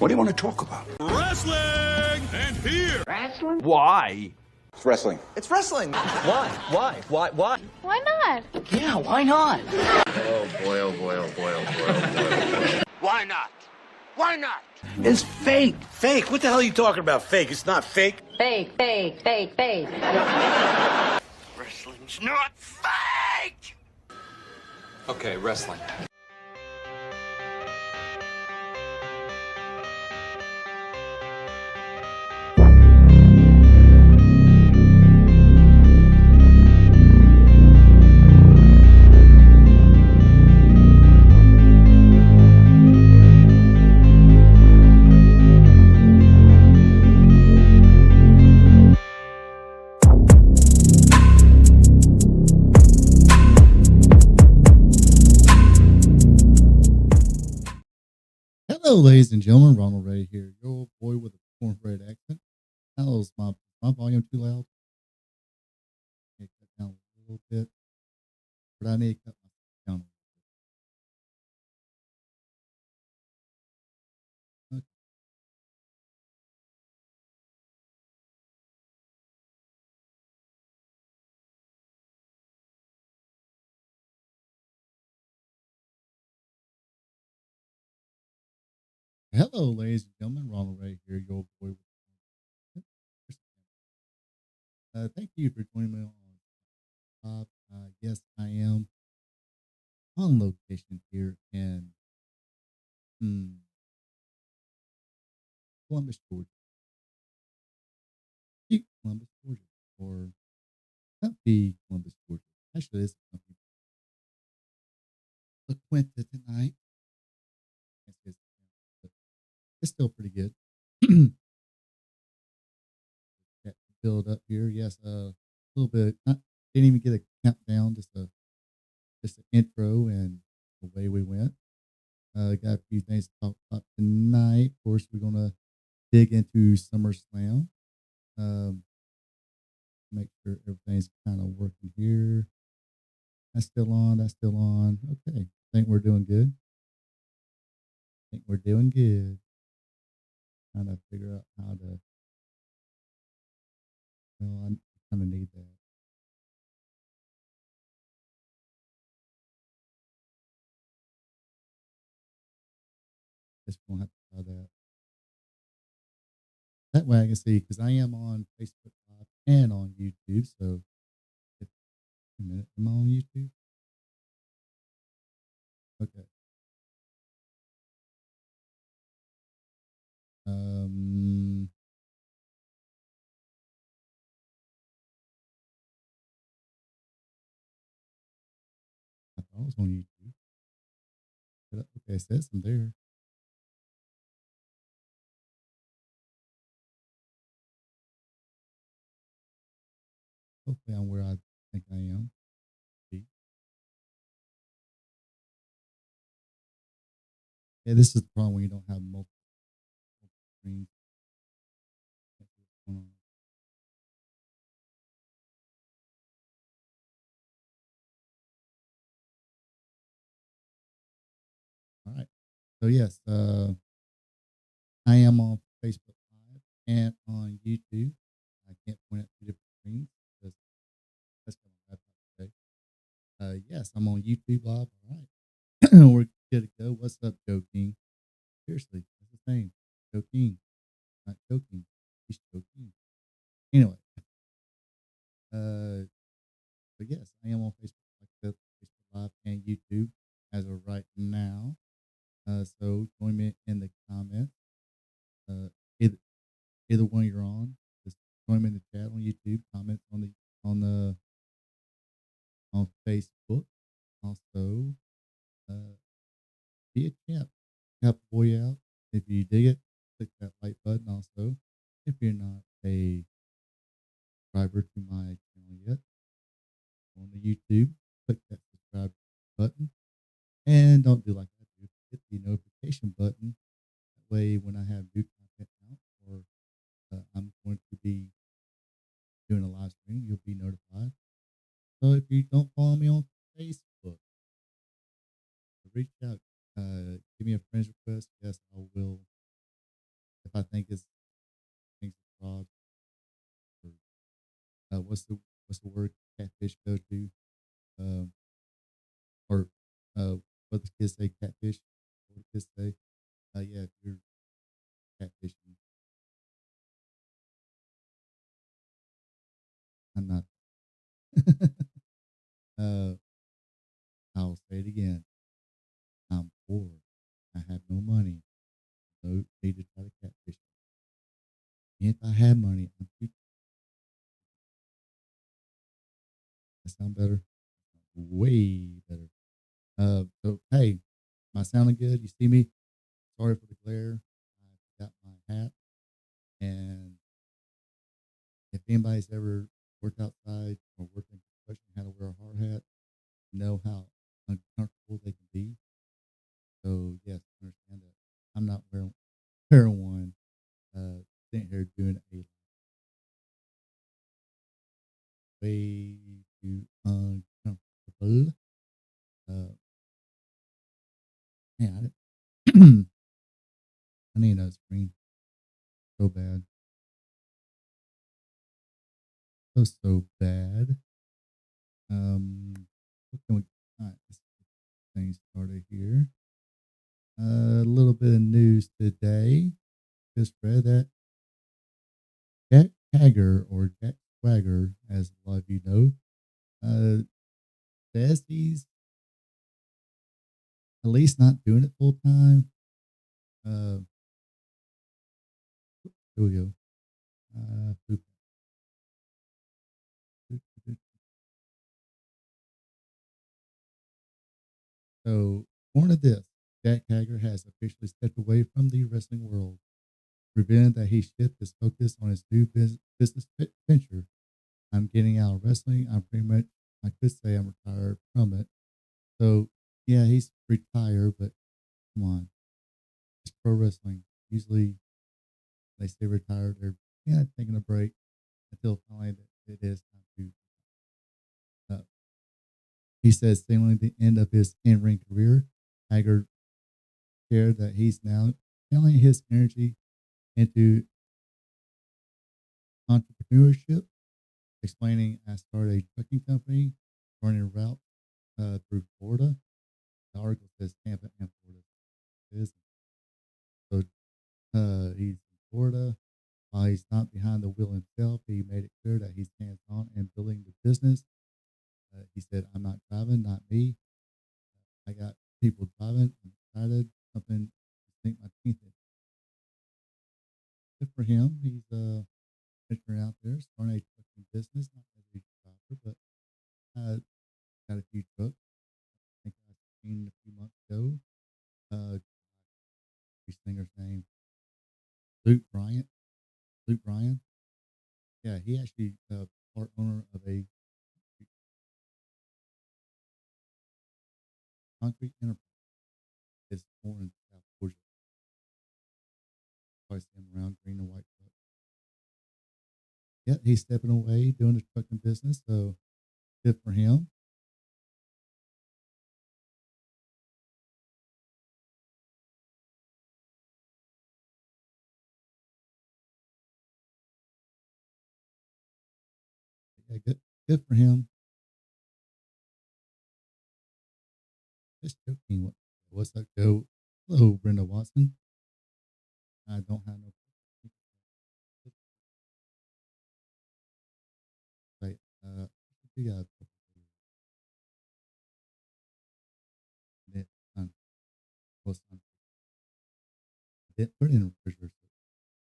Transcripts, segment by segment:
What do you want to talk about? Wrestling! And here! Wrestling? Why? It's wrestling. It's wrestling. Why? Why? Why? Why? Why not? Yeah, why not? Oh boy, oh boy, oh boy, oh boy, oh boy. Why not? Why not? It's fake. Fake? What the hell are you talking about? Fake? It's not fake. Fake. Wrestling's not fake! Okay, wrestling. Hello, ladies and gentlemen. Ronald Ray here, your old boy with a cornbread accent. How's my volume too loud? I need to cut down a little bit, but I need to cut my down a little bit. Okay. Hello, ladies and gentlemen. Ronald Ray here, your old boy with a cornbread accent. Thank you for joining me on. Yes, I am on location here in Columbus, Georgia. Columbus, Georgia, or not be Columbus, Georgia. Actually, it's something. La Quinta tonight. It's still pretty good. Build up here, yes. A little bit. Didn't even get a countdown. Just an intro, and away we went. Got a few things to talk about tonight. Of course, we're gonna dig into SummerSlam. Make sure everything's kind of working here. That's still on. Okay, I think we're doing good. Trying to figure out how to. Well, I kind of need that. Just gonna have to try that. That way I can see, because I am on Facebook Live and on YouTube. So, a minute, am I on YouTube? Okay. I thought I was on YouTube. But, okay, it says I'm there. Hopefully I'm where I think I am. Yeah, this is the problem when you don't have multiple screens. All right. So yes, I am on Facebook Live and on YouTube. I can't point at two different screens because that's what my laptop today. Yes, I'm on YouTube Live. All right. We're good to go. What's up, Joe King? Seriously, that's his name. Joe King. Not joking. He's Joe King. Anyway. But yes, I am on Facebook, like I said, Facebook Live and YouTube as of right now. So join me in the comments. Either one you're on, just join me in the chat on YouTube. Comment on Facebook. Also, be a champ. Help the boy out. If you dig it, click that like button. Also, if you're not a subscriber to my channel yet, on the YouTube, click that subscribe button. And don't do like I do. Hit the notification button. That way, when I have new content out or I'm going to be doing a live stream, you'll be notified. So if you don't follow me on Facebook, reach out. Give me a friend's request. Yes, I will if I think it's things fraud or what's the word catfish go to? Um, or what the kids say catfish. What the kids say? Yeah, if you're catfishing, I'm not. uh, I'll say it again. I'm poor. I have no money. No need to try to catfish me. If I had money, I'm too. That sound better? Way better. So hey, am I sounding good? You see me? Sorry for the glare. I got my hat, and if anybody's ever worked outside or worked in construction, how to wear a hard hat, you know how uncomfortable they can be. So yes, understand that. I'm not wearing one. Sitting here doing a way too uncomfortable. Man, I need a screen so bad, so bad. What can we? All right, let's get things started here. A little bit of news today. Just read that Jack Hager or Jack Swagger, as a lot of you know, says he's at least not doing it full time. Uh, here we go. Poop. So, born of this, Jack Hager has officially stepped away from the wrestling world, revealing that he shifted his focus on his new business venture. I'm getting out of wrestling. I'm pretty much, I could say I'm retired from it. So, yeah, he's retired, but come on, it's pro wrestling. Usually, they say retired, they're taking a break until finally it is time to. Uh, he says, signaling the end of his in ring career, Hager shared that he's now channeling his energy into entrepreneurship, explaining, I started a trucking company running a route through Florida. The article says Tampa and Florida. It is. So he's in Florida. While he's not behind the wheel himself, he made it clear that he's hands on in building the business. He said, I'm not driving, not me. I got people driving. I'm excited. Something to sink my teeth in. Good for him. He's venturing out there, starting a trucking business, not as a driver, but got a few trucks. I think I seen a few months ago. His singer's name, Luke Bryant. Luke Bryan. Yeah, he actually part owner of a concrete enterprise. It's more in South Georgia. Probably see him around green and white truck. Yeah, he's stepping away, doing the trucking business. So good for him. Yeah, good for him. Just joking. What's up, Joe? Hello, Brenda Watson. I don't have no. Right. We got a couple that was did put it in the refrigerator.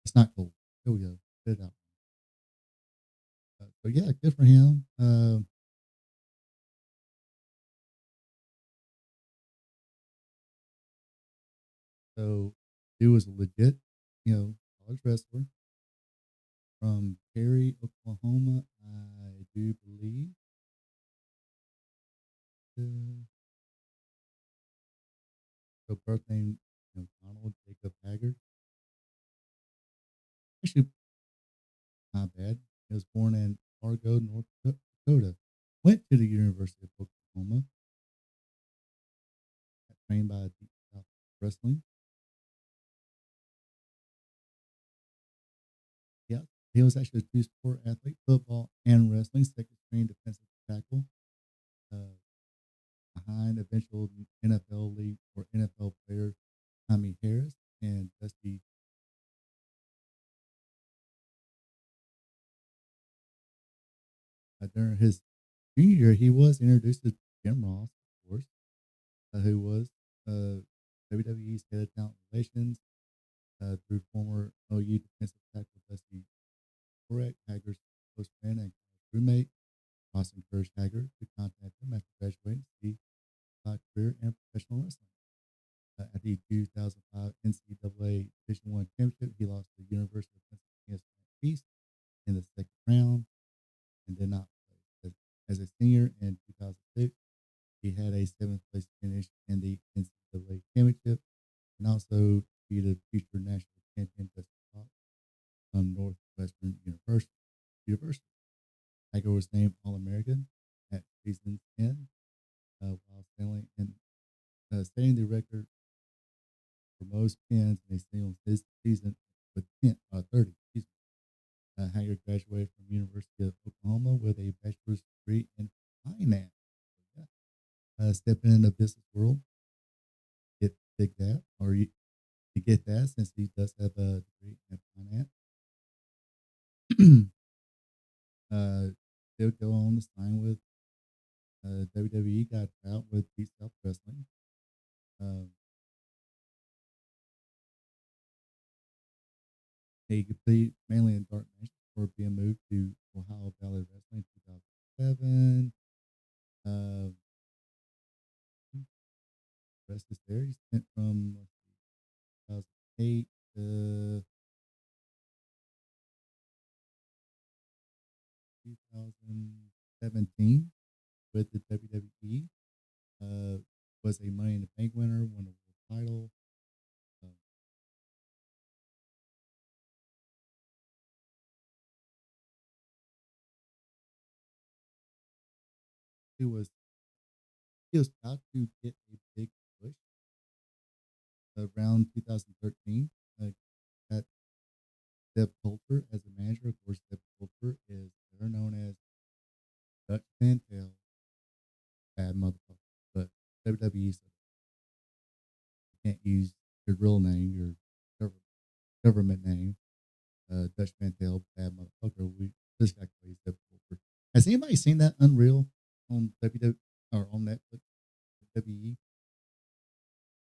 It's not cold. Here we go. Spit it out. So yeah, good for him. So he was a legit, college wrestler from Perry, Oklahoma, I do believe. So birth name, Donald Jacob Haggard. Actually, not bad. He was born in Fargo, North Dakota. Went to the University of Oklahoma. Got trained by Deep South Wrestling. He was actually a two-sport athlete, football and wrestling, second string defensive tackle, uh, behind eventual NFL league or NFL player Tommy Harris and Dusty. During his junior year, he was introduced to Jim Ross, of course, who was WWE's head of talent relations through former OU defensive tackle Dusty Correct, Hager's close friend and roommate. Ross encouraged Hager to contact him after graduating to see career in professional wrestling. At the 2005 NCAA Division I championship, he lost to the University of Pennsylvania East in the second round and did not play. As a senior in 2006, he had a seventh place finish in the NCAA championship and also defeated future national champion Dusty Fox from Northwestern University. Hager was named All-American at season's end while setting the record for most pins in a single season with 30. Hager graduated from University of Oklahoma with a bachelor's degree in finance. So, yeah. Stepping in the business world, dig that, or you get that since he does have a degree in finance. They'll go on to sign with WWE, got out with Beat South Wrestling. He competed mainly in dark matches before being moved to Ohio Valley Wrestling in 2007. Rest is there. He spent from 2008 to 2017 with the WWE. Was a Money in the Bank winner, won a world title. He was about to get a big push around 2013. At Deb Coulter as a manager. Of course, Deb Coulter is better known as Dutch Mantel, bad motherfucker. But WWE said you can't use your real name, your government name, Dutch Mantel, bad motherfucker. We this guy plays Deb Coulter. Has anybody seen that Unreal on WWE or on Netflix? WWE,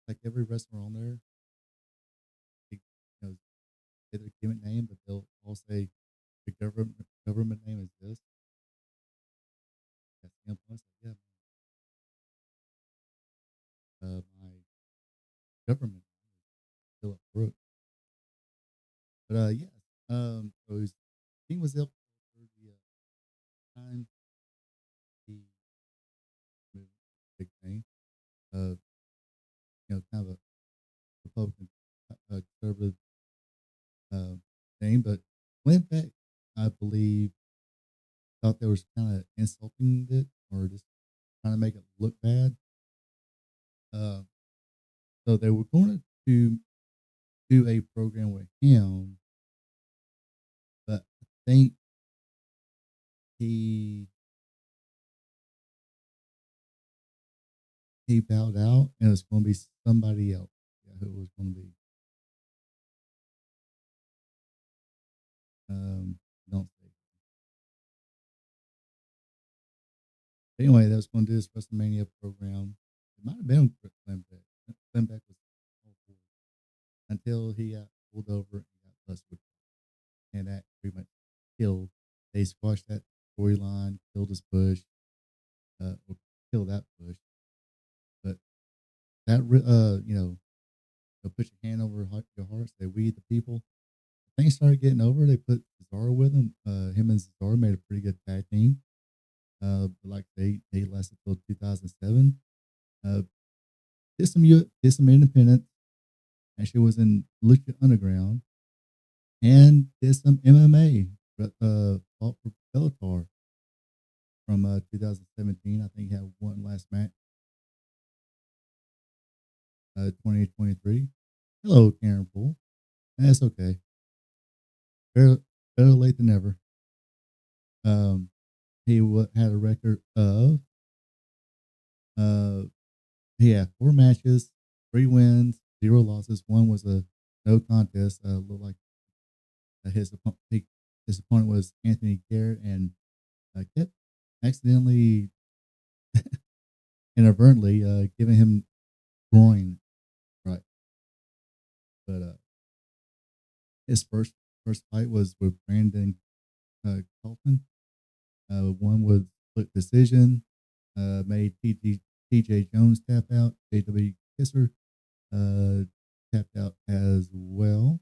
like every wrestler on there, they, say their gimmick name, but they'll all say the government name is this. That's him. I was like, yeah, my government name is Philip Brooks. But yeah, so his team was up for the time he moved big thing. Uh, kind of a Republican conservative thing, but went back, I believe, thought they was kind of insulting it or just trying to make it look bad. So they were going to do a program with him, but I think he bowed out, and it was going to be somebody else. Yeah, who it was going to be. Don't say. Anyway, that was going to do this WrestleMania program. It might have been Slim Beck. Slim Beck was all for it until he got pulled over and got busted, and that pretty much killed. They squashed that storyline, killed his push, or killed that push. But that, put your hand over your heart, say, "We the people." Things started getting over. They put Cesaro with him. Him and Cesaro made a pretty good tag team. But like they lasted till 2007. Did some independent. Actually, was in Lucha Underground, and did some MMA. Fought for Bellator from 2017. I think he had one last match. 2023. Hello, Karen Poole. That's okay. better late than never. He had a record of uh he had 4 matches, 3 wins, 0 losses. One was a no contest. Looked like his opponent was Anthony Garrett, and kept accidentally, inadvertently, giving him groin right. But his first fight was with Brandon Kaufman. One was split decision. Made TJ Jones tap out. JW Kisser tapped out as well.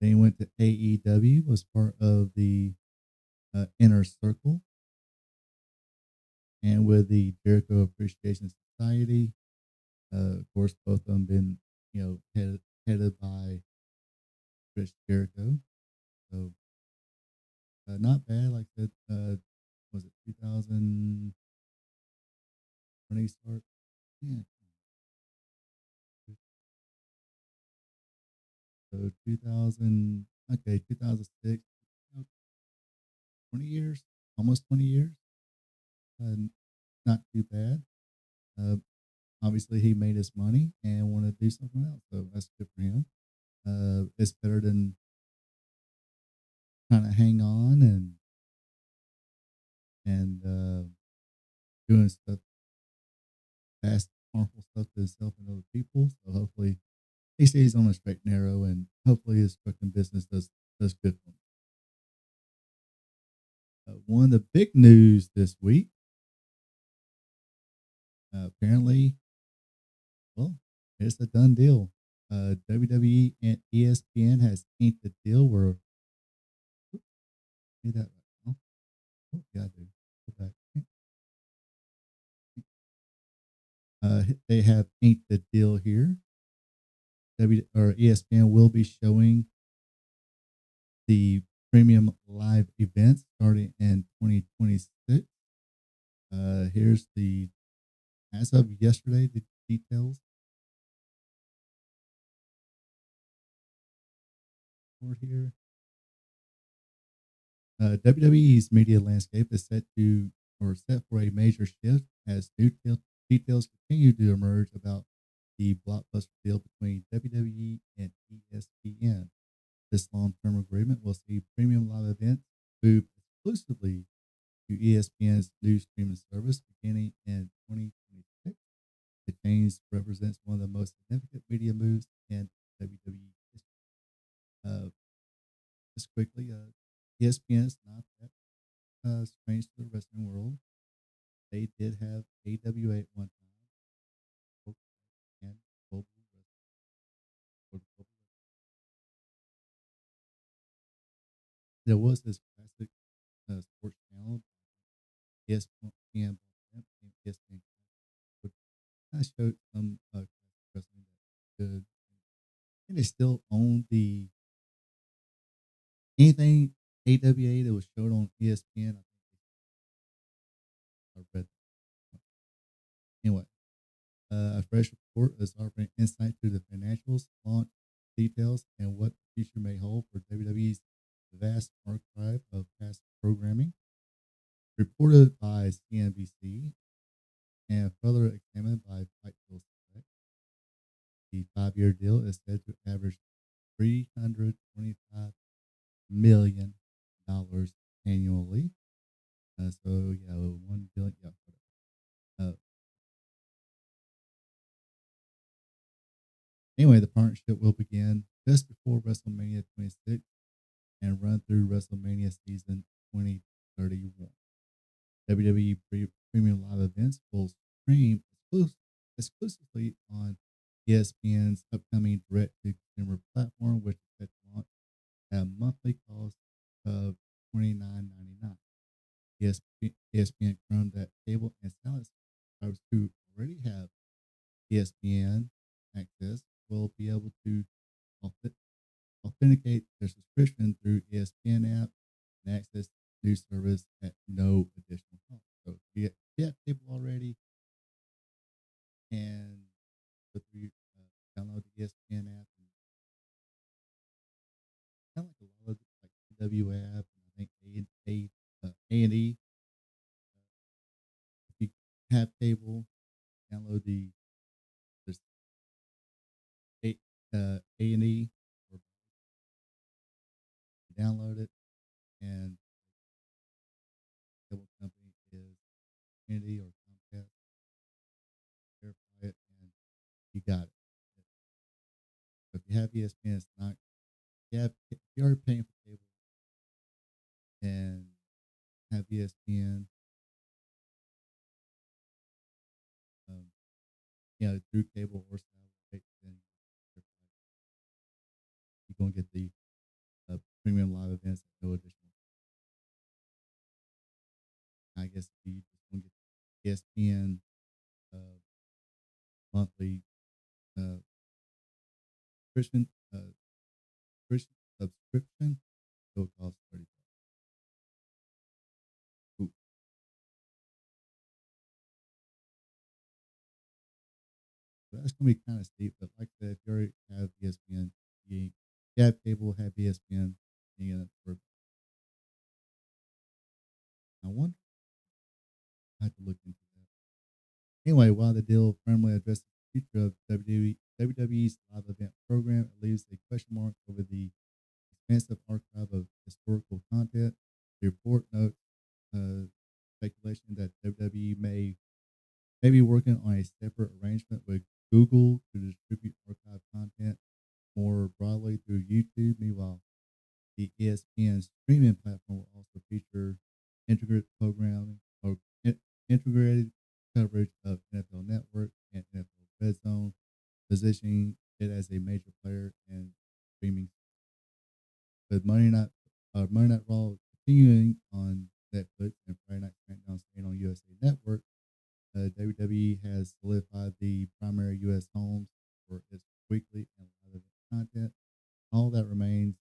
Then he went to AEW, was part of the Inner Circle, and with the Jericho Appreciation Society. Of course, both of them been headed by Chris Jericho. So not bad. Like I said, was it 2020 start? Yeah. So 2000, okay, 2006, 20 years, almost 20 years. Not too bad. Uh, Obviously, he made his money and wanted to do something else. So that's good for him. It's better than trying to hang on and doing stuff, fast, harmful stuff to himself and other people. So hopefully, he stays on a straight and narrow, and hopefully, his trucking business does good for him. One of the big news this week, apparently, well, it's a done deal. WWE and ESPN has inked a deal where, do that right now. What did I do? Go back. They have inked the deal here. ESPN will be showing the premium live events starting in 2026. Here's the, as of yesterday, the details for here. WWE's media landscape is set for a major shift as details continue to emerge about the blockbuster deal between WWE and ESPN. This long-term agreement will see premium live events move exclusively to ESPN's new streaming service beginning in 2026. The change represents one of the most significant media moves in WWE history. Just quickly, ESPN is not that strange to the wrestling world. They did have AWA at one time, and Global Wrestling. There was this classic sports channel, ESPN, and ESPN, which kind of showed some classic wrestling that good. And they still own anything AWA that was showed on ESPN. I think I read that. Anyway, a fresh report is offering insight to the financials, launch details, and what the future may hold for WWE's vast archive of past programming. Reported by CNBC and further examined by Fightful Select, the 5-year deal is said to average $325 million annually. So yeah, 1 billion. Yeah. Anyway, the partnership will begin just before WrestleMania 26 and run through WrestleMania season 2031. WWE Premium Live events will stream exclusively on ESPN's upcoming direct-to-consumer platform, which is set to launch at a monthly cost of $29.99. ESPN confirmed that cable and satellite subscribers who already have ESPN access will be able to authenticate their subscription through ESPN app and access new service at no additional cost. So if you have cable already and go through download the ESPN app, and kind of like a lot of CW app, and I think A&E. If you have cable, download there's A&E, or download it, and the cable company is Infinity or Comcast. Verify it, and you got it. If you have ESPN, it's not. If you are paying for cable and have ESPN, um, through cable or satellite, then you're going to get the premium live events at no additional. I guess if you just want to get ESPN uh, monthly uh, Christian Christian subscription, it'll cost $30. Ooh. So that's gonna be kind of steep, but like I said, if you already have ESPN, you have cable, have ESPN, you get it for. I wonder. I have to look into that. Anyway, while the deal firmly addresses the future of WWE's live event program, it leaves a question mark over the expansive archive of historical content. The report notes speculation that WWE may be working on a separate arrangement with Google to distribute archive content more broadly through YouTube. Meanwhile, the ESPN streaming platform will also feature integrated programming or integrated coverage of NFL Network and NFL Red Zone, positioning it as a major player in streaming. With Monday Night Raw continuing on Netflix and Friday Night SmackDown staying on USA Network, WWE has solidified the primary U.S. homes for its weekly and live event content. All that remains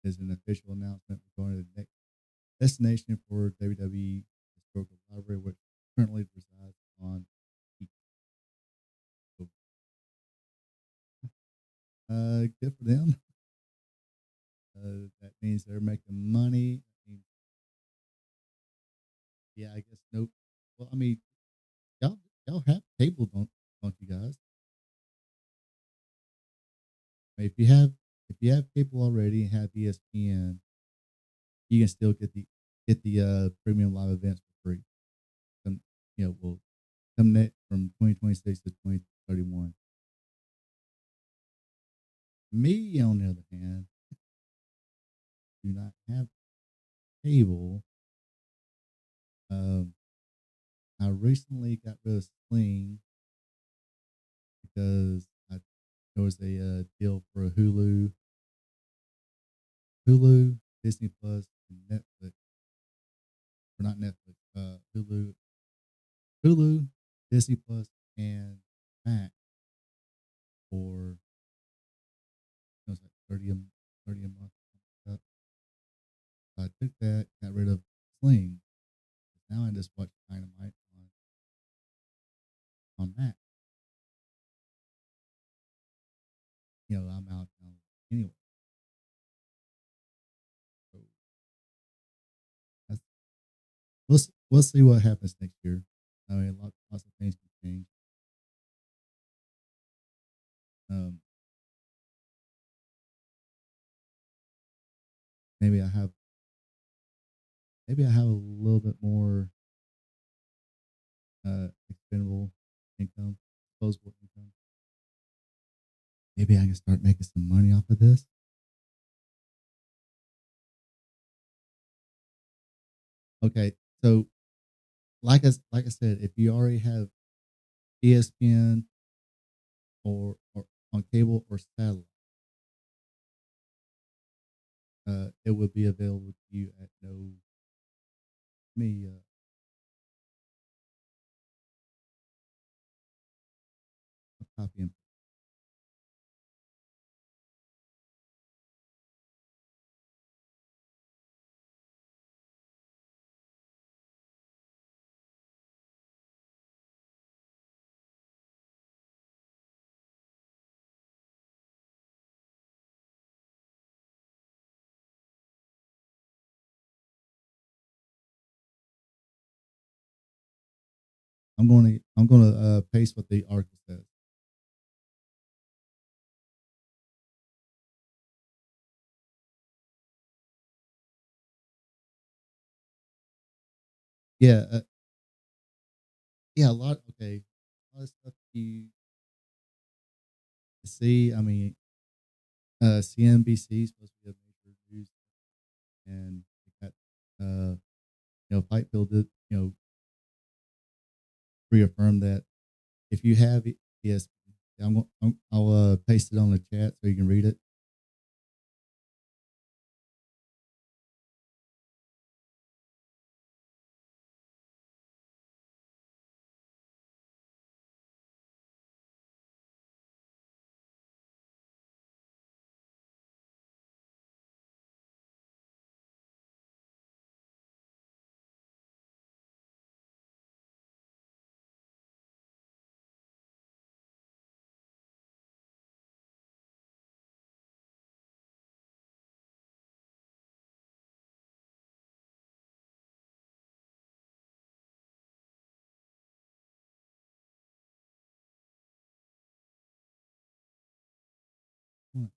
is an official announcement regarding the next destination for WWE Historical Library, which currently resides on Peak. So, good for them. That means they're making money. I mean, yeah, I guess no. Well, I mean, y'all y'all have cable, don't you guys? I mean, if you have cable already and have ESPN, you can still get the premium live events for free. Come, will come net from 2026 to 2031. Me, on the other hand, do not have cable. Um, I recently got rid of Sling because there was a deal for Hulu, Disney Plus, and Netflix. Or not Netflix. Hulu, Disney Plus, and Max for it was like 30 a month. So I took that, got rid of Sling. Now I just watch Dynamite on Max. I'm out now anyway. So that's, we'll see what happens next year. I mean, lots of things can change. Um, maybe I have a little bit more expendable income, disposable income. Maybe I can start making some money off of this. Okay, so like I said, if you already have ESPN or on cable or satellite, it would be available to you at no me copy and I'm gonna paste what the article says. Yeah, yeah, a lot. Okay, a lot of stuff you see. I mean, CNBC is supposed to be a major news, and they got Fight Bill did reaffirm that if you have ESPN, I'll paste it on the chat so you can read it. What?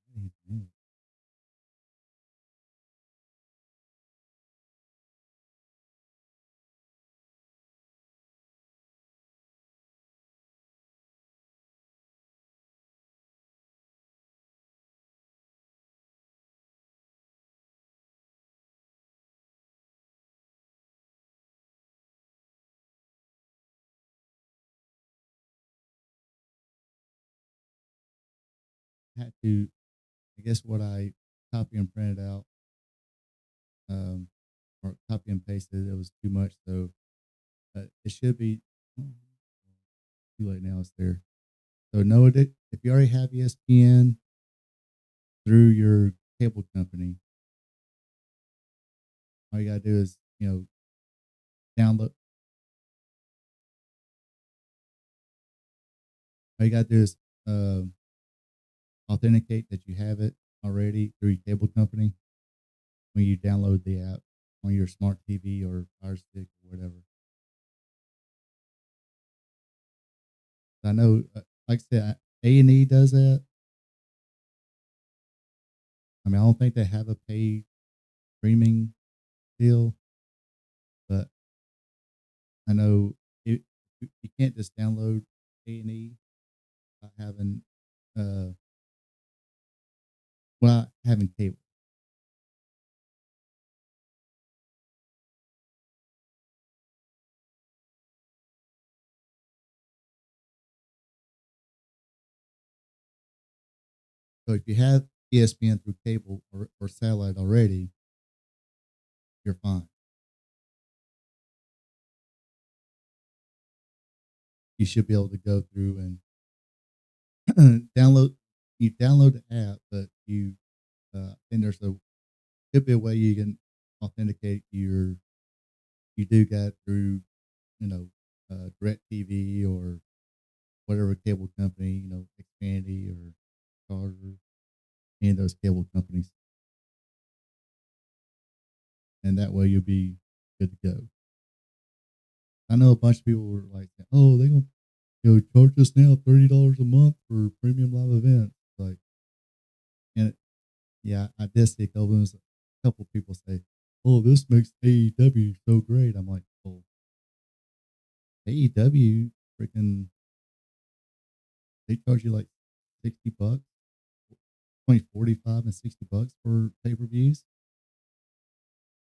Had to, I guess, what I copy and printed out, um, or copy and pasted, it was too much. So it should be too late now. It's there. So know it if you already have ESPN through your cable company, all you gotta do is download. All you gotta do is authenticate that you have it already through your cable company when you download the app on your smart TV or Fire Stick or whatever. I know, like I said, A&E does that. I mean, I don't think they have a paid streaming deal, but I know you can't just download A&E without having having cable. So if you have ESPN through cable or satellite already, you're fine. You should be able to go through and download. You download the app, but and there's a could be a way you can authenticate you do got through Direct TV or whatever cable company, Xfinity or Charter, any of those cable companies, and that way you'll be good to go. I know a bunch of people were like, "Oh, they gonna charge us now $30 a month for premium live events." Like, and yeah, I did see a couple people say, "Oh, this makes AEW so great." I'm like, "Oh, AEW freaking they charge you like $60, between 45 and $60 for pay-per-views.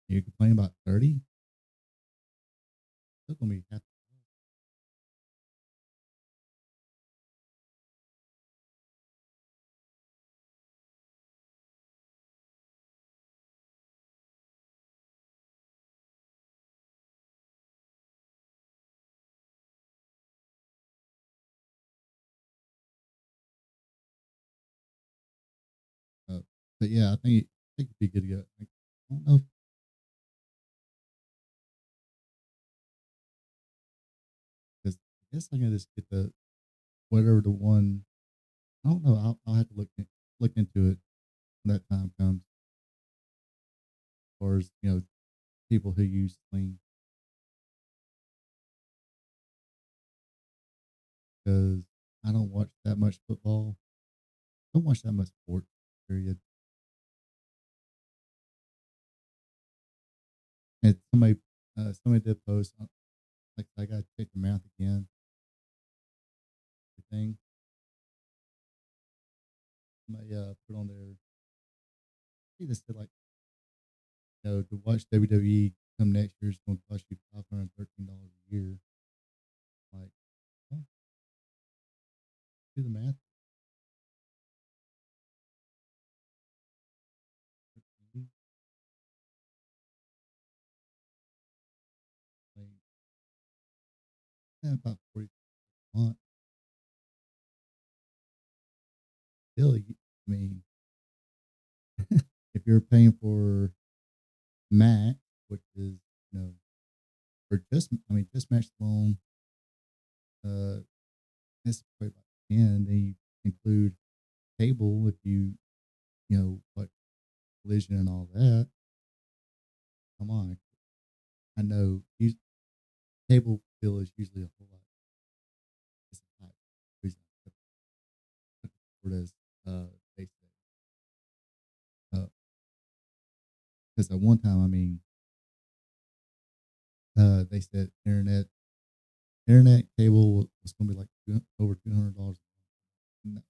You complain about 30? Still gonna be half. Uh, but yeah, I think it'd be good to go. Like, I don't know because I guess I can just get the whatever the one. I don't know. I'll have to look into it when that time comes. As far as people who use Sling. because I don't watch that much football. Don't watch that much sports. Period. And somebody did post like I got to check the math again. The thing somebody put on there. He just said like to watch WWE come next year is going to cost you $513 a year. Like, oh, do the math. Like, yeah, about 40 a month. Still, I mean, if you're paying for Mac, which is for just Max alone, uh, it's probably about 10. They include cable if like collision and all that. Come on, I know cable bill is usually a whole lot. It's a high reason I put it as they say. Because at one time, I mean, they said internet cable was going to be like over $200. No.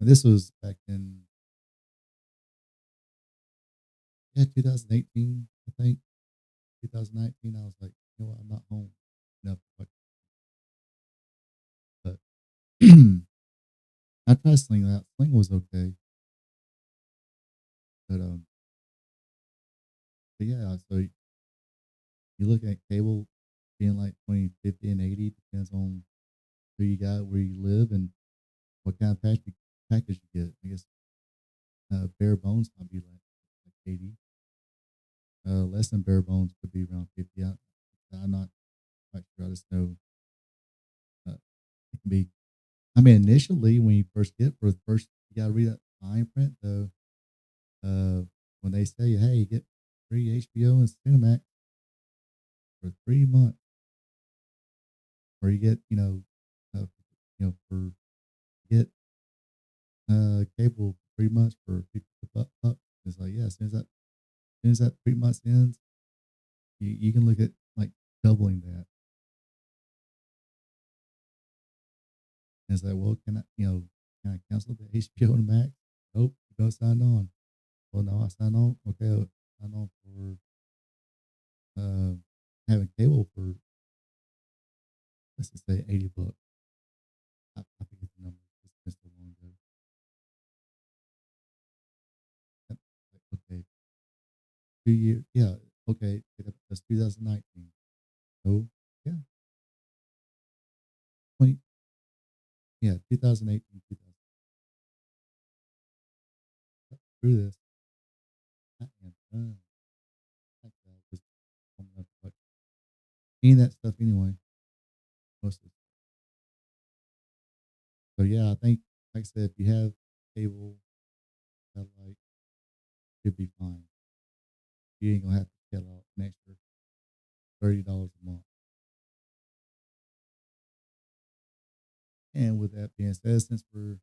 This was back in 2018, I think 2019. I was like, you know what, I'm not home enough to watch, but I tried Sling out. Sling was okay, but but yeah. So you look at cable being like between 50 and 80, depends on who you got, where you live, and what kind of package you get. I guess bare bones might be like 80. Less than bare bones could be around 50. I'm not quite sure. I just know it can be. I mean, initially when you first get for the first, you gotta read that fine print though. When they say, "Hey, get free HBO and Cinemax for 3 months," or you get, for get cable for 3 months for 50 bucks. It's like, yeah, as soon as that 3 months ends, you can look at like doubling that. And it's like, well, can I cancel the HBO and Max? Nope, you don't sign on. Well, no, I signed on. Okay, I'll sign on for uh, having cable for, let's just say, $80. I forget the number. It's been so long ago. Yep. Like, okay, 2 years. Yeah, okay, that's 2019. Oh, yeah, 20. Yeah, 2018, 2000. Through this, I am done. I was coming up with any of that stuff anyway. Most of it. So yeah, I think, like I said, if you have cable, satellite, you'll be fine. You ain't gonna have to shell out an extra $30 a month. And with that being said, since we're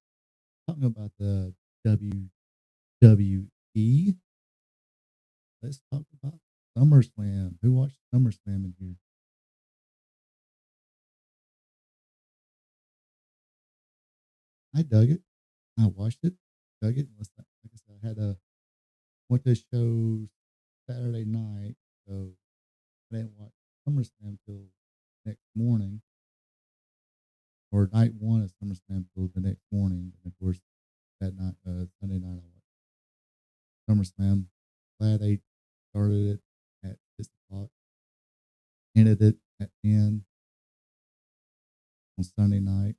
talking about the WWE, let's talk about SummerSlam. Who watched SummerSlam in here? I dug it. I watched it, dug it. Like I said, I had went to a show Saturday night, so I didn't watch SummerSlam till next morning, or night one of SummerSlam till the next morning. And of course, that night, Sunday night, I watched SummerSlam. Glad they started it at 6 o'clock, ended it at 10 on Sunday night.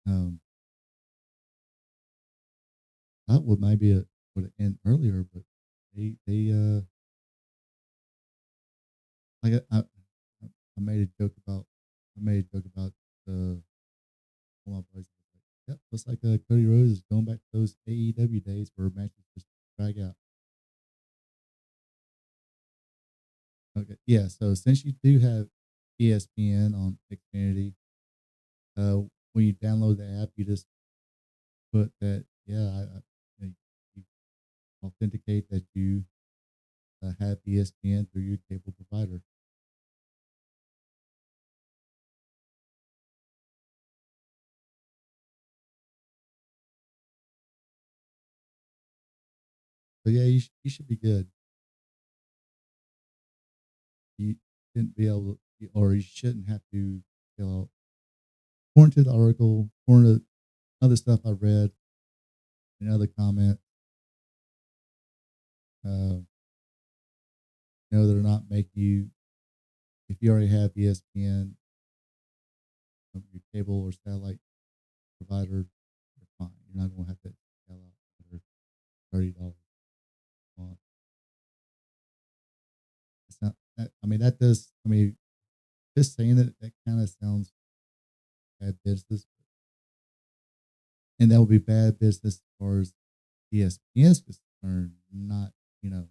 Um, thought would maybe it would end earlier, but they like I made a joke about one of my boys. Like, yep, looks like Cody Rhodes is going back to those AEW days where matches just drag out. Okay, yeah. So since you do have ESPN on Xfinity, when you download the app, you just put that, yeah, you authenticate that you have ESPN through your cable provider. So yeah, you should be good. You shouldn't be able to, or you shouldn't have to fill out. According to the article, according to other stuff I read and other comments, uh, they're not making you, if you already have ESPN, your cable or satellite provider, you're fine. You're not going to have to shell out another $30 a month. It's not. I mean, that does. I mean, just saying it, that kind of sounds bad business, and that would be bad business as far as ESPN is concerned. Not WWE.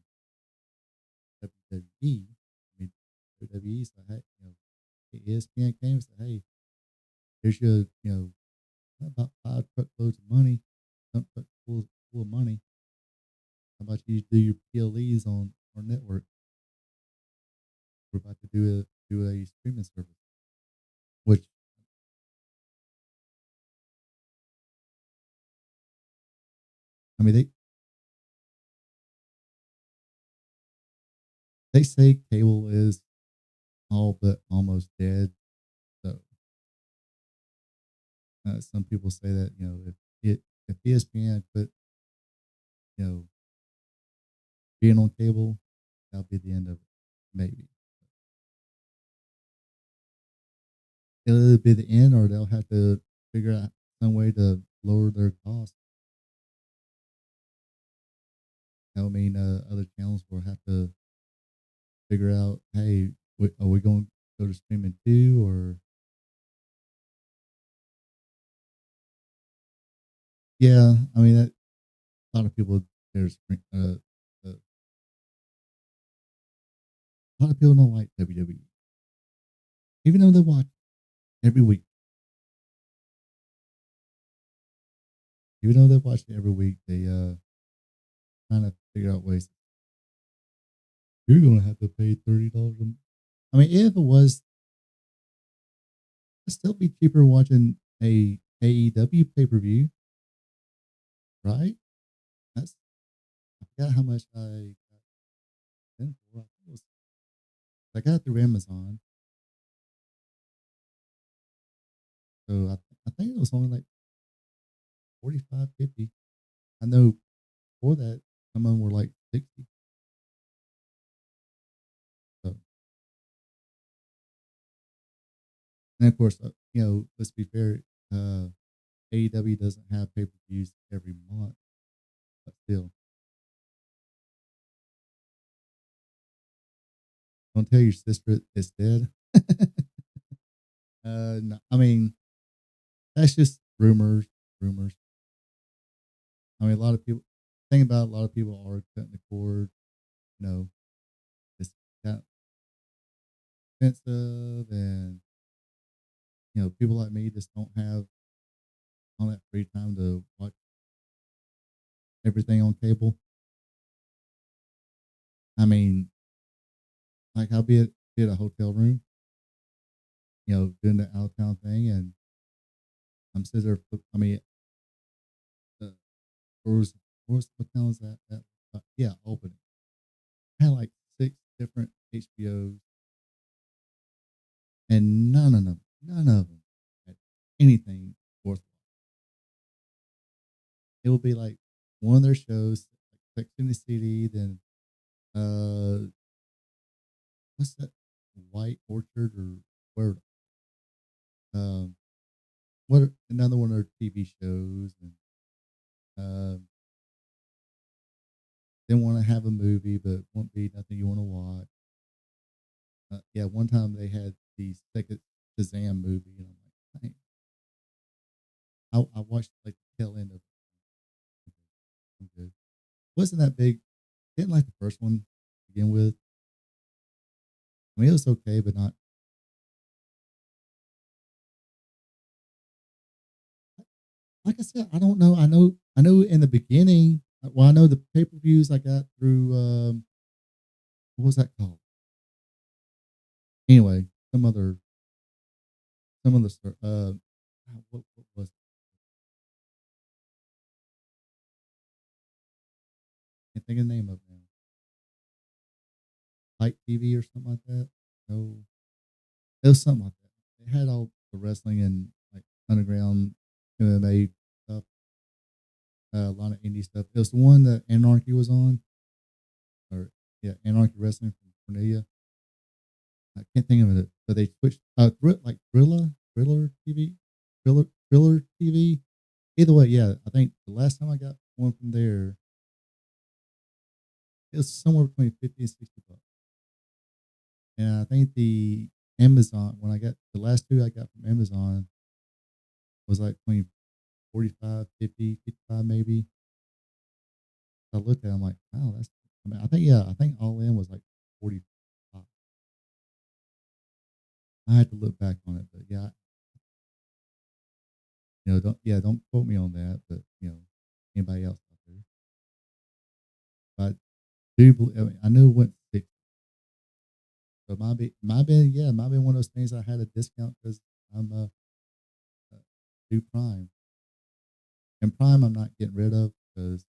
I mean, WWE said, hey, ESPN came and said, hey, here's your about 5 truckloads of money, dump truck full of money. How about you do your PLEs on our network? We're about to do a streaming service, which I mean they say cable is all but almost dead. So some people say that if ESPN quit being on cable, that'll be the end of it. Maybe it'll either be the end, or they'll have to figure out some way to lower their costs. That would mean other channels will have to figure out, hey, are we going to go to streaming too, or yeah, I mean that a lot of people there's a lot of people don't like WWE, even though they watch every week. Even though they watch it every week, they kind of figure out ways. You're gonna have to pay $30. I mean, if it was, it'd still be cheaper watching a AEW pay per view, right? That's I forgot how much I got in for. I got it through Amazon, so I think it was only like 45.50. I know for that some of them were like 60. So and of course, let's be fair. AEW doesn't have pay per views every month, but still, don't tell your sister it's dead. No, I mean that's just rumors. Rumors. I mean, a lot of people think about a lot of people are cutting the cord. You know, it's kind of expensive, and people like me just don't have all that free time to watch everything on cable. I mean, like I'll be at a hotel room, doing the out of town thing, and I'm sitting there. I mean, uh, what town is that? Yeah, opening. I had like 6 different HBOs, and none of them had anything worthwhile. It will be like one of their shows, like Sex and the City, then uh, what's that? White Orchard or where? Um, another one of their TV shows, and um, they want to have a movie, but won't be nothing you want to watch. Yeah, one time they had the second Shazam movie, and I'm like, dang, I watched like the tail end of it. I'm good. Wasn't that big? Didn't like the first one to begin with. I mean, it was okay, but not. like I said, I don't know. I know in the beginning. Well, I know the pay per views I got through. What was that called? Anyway, some other, some other. What was it? Can't think of the name of it now. Fight TV or something like that. No, it was something like that. It had all the wrestling and like underground MMA stuff. A lot of indie stuff. It was the one that Anarchy was on, or yeah, Anarchy Wrestling from Cornelia. I can't think of it, but they switched. Like Thriller TV, Thriller TV. Either way, yeah, I think the last time I got one from there, it was somewhere between 50 and $60. And I think the Amazon, when I got the last two I got from Amazon, was like between 45, 50, 55 maybe. I looked at it, I'm like, wow, that's, I mean, I think, yeah, I think all in was like 45. I had to look back on it, but yeah, don't quote me on that, but anybody else out there. But I do believe, I mean, I know it went 60. So it might be one of those things I had a discount because I'm do Prime. And Prime I'm not getting rid of because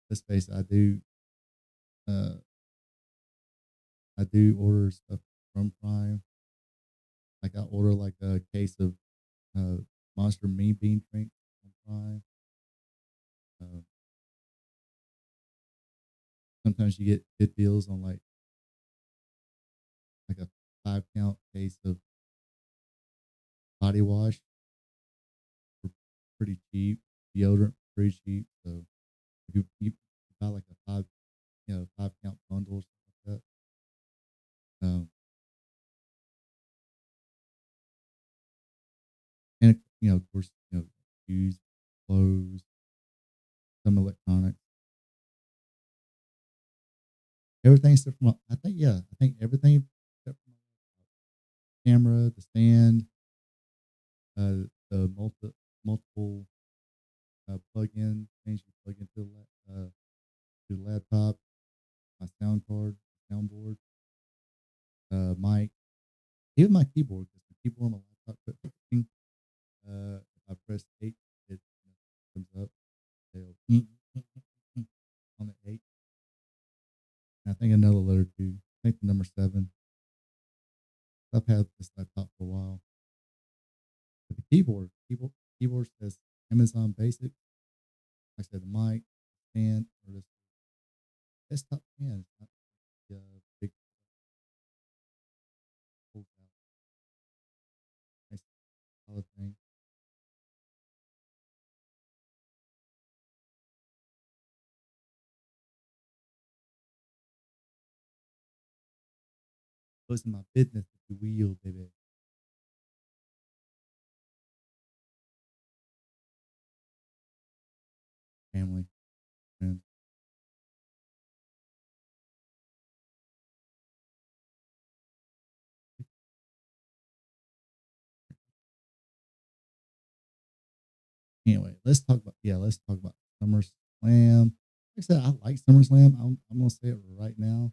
let's face it, uh I do order stuff from Prime. Like I order like a case of uh Monster Mean Bean drink from Prime. Uh, Sometimes you get good deals on like a 5 count case of body wash for pretty cheap. Deodorant pretty cheap. So if you buy like a 5 count bundle or something like that. And of course, shoes, clothes, some electronics, everything except for I think everything except for my camera, the stand, the multiple plug-in things you plug into the laptop, my sound card, soundboard, mic, even my keyboard. Because the keyboard on my laptop quit working. If I press 8, it comes up. It'll on the 8. And I think another letter too. I think the number 7. I've had this laptop for a while. But the keyboard says Amazon Basic. Like I said, the mic, stand, or this desktop stand. It's not the big pulls out. Nice solid thing. Goes in my business if you will, baby. Family, friends. Anyway, let's talk about SummerSlam. Like I said, I like SummerSlam. I'm gonna say it right now.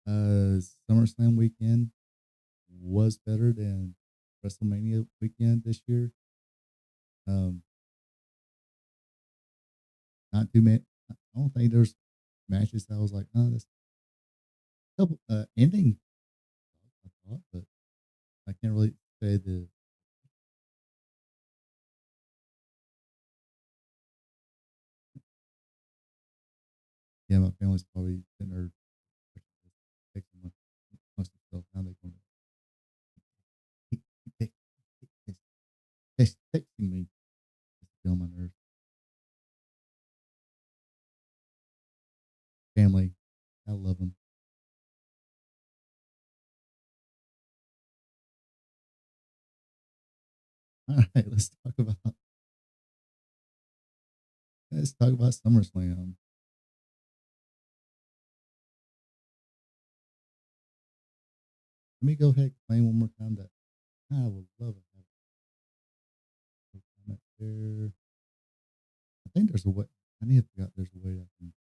SummerSlam weekend was better than WrestleMania weekend this year. Um, not too many. I don't think there's matches that I was like, oh, that's a couple ending. I thought, but I can't really say the. Yeah, my family's probably sitting there texting amongst themselves. Now they're going to texting me. Just to get on my nerves. Family, I love them. All right, let's talk about SummerSlam. Let me go ahead and explain one more time that I would love it. there. I think there's a way. I need to figure out there's a way I can.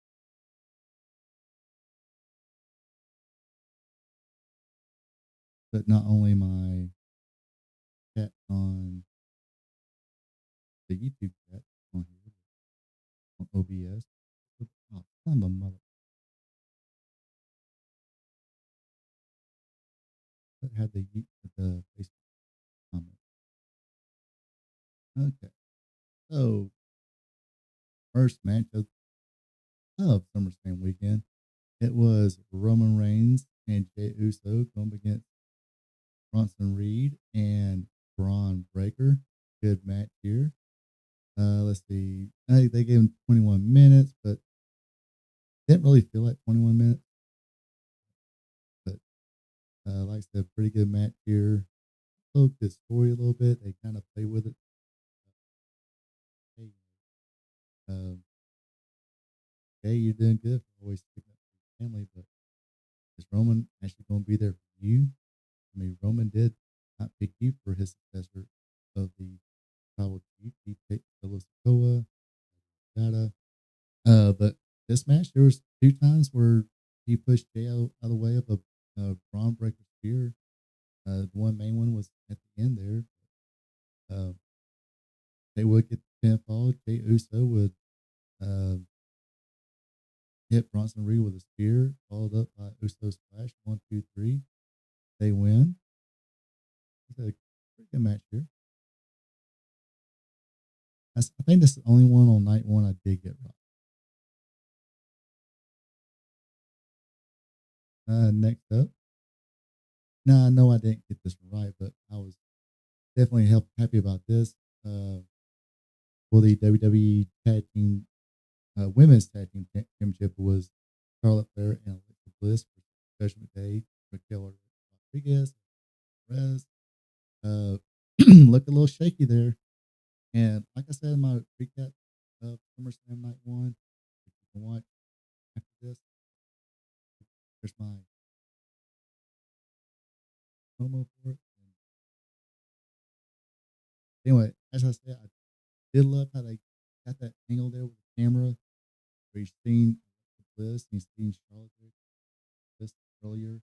But not only my chat on the YouTube chat on here on OBS. Oh, son of a mother! That had the Facebook comment. Okay, so first match of SummerSlam weekend, it was Roman Reigns and Jey Uso going up against Bronson Reed and Braun Breaker. Good match here. Let's see. I think they gave him 21 minutes, but didn't really feel like 21 minutes. But like I said, pretty good match here. Little good story a little bit. They kind of play with it. Hey, hey, you're doing good for always sticking up for your family, but is Roman actually going to be there for you? I mean, Roman did not pick you for his successor of the tribal chief. He picked Solo Sikoa, Yada. But this match, there was two times where he pushed Jay out of the way of a Braun Breaker spear. The one main one was at the end there. They would get the pinfall. Jey Uso would uh, hit Bronson Reed with a spear, followed up by Uso splash. 1, 2, 3. They win. It's a pretty good match here. I think this is the only one on night one I did get right. Next up. Now I know I didn't get this right, but I was definitely happy about this. For the WWE Tag Team Women's Tag Team Championship was Charlotte Flair and Alexa Bliss for Judgment Day. Raquel Rodriguez, Perez. Looked a little shaky there. And like I said in my recap of SummerSlam Night 1, if you can watch after this, there's my promo for it. And anyway, as I said, I did love how they got that angle there with the camera where you're seeing Bliss and you're seeing Charlotte Bliss earlier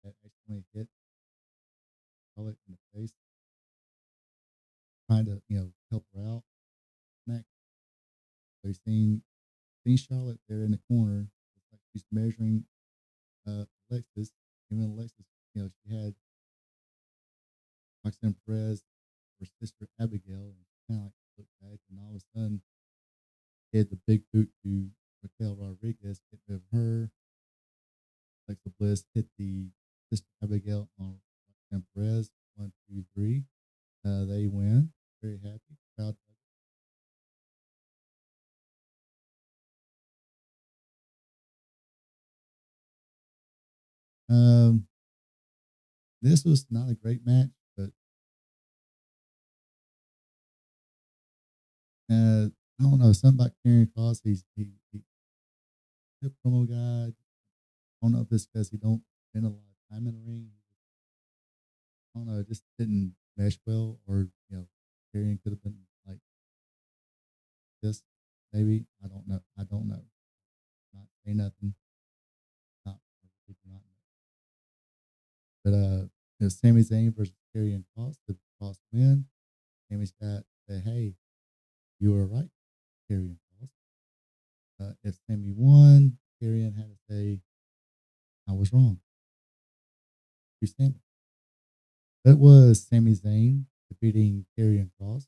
that accidentally hit Charlotte in the face, trying to, help her out. Next, so you're seeing Charlotte there in the corner. It's like she's measuring Alexis. Even Alexis, she had Roxanne Perez, her sister Abigail, and kind of like looked back, and all of a sudden, he had the big boot to Raquel Rodriguez, get rid of her. Alexa Bliss hit the sister Abigail on Roxanne Perez. 1, 2, 3. They win. Very happy. Crowd. This was not a great match, but I don't know, something about Karrion Kross. He's a promo guy. I don't know if it's because he don't spend a lot of time in the ring. I don't know, it just didn't mesh well, or Karrion could have been like this, maybe. I don't know. Not say nothing. Not really do not know. But it's Sami Zayn versus Karrion Kross. The Kross win. Sami's got say, hey, you were right, Karrion Kross. If Sami won, Karrion had to say, I was wrong. You Sami. That was Sami Zayn defeating Karrion Kross.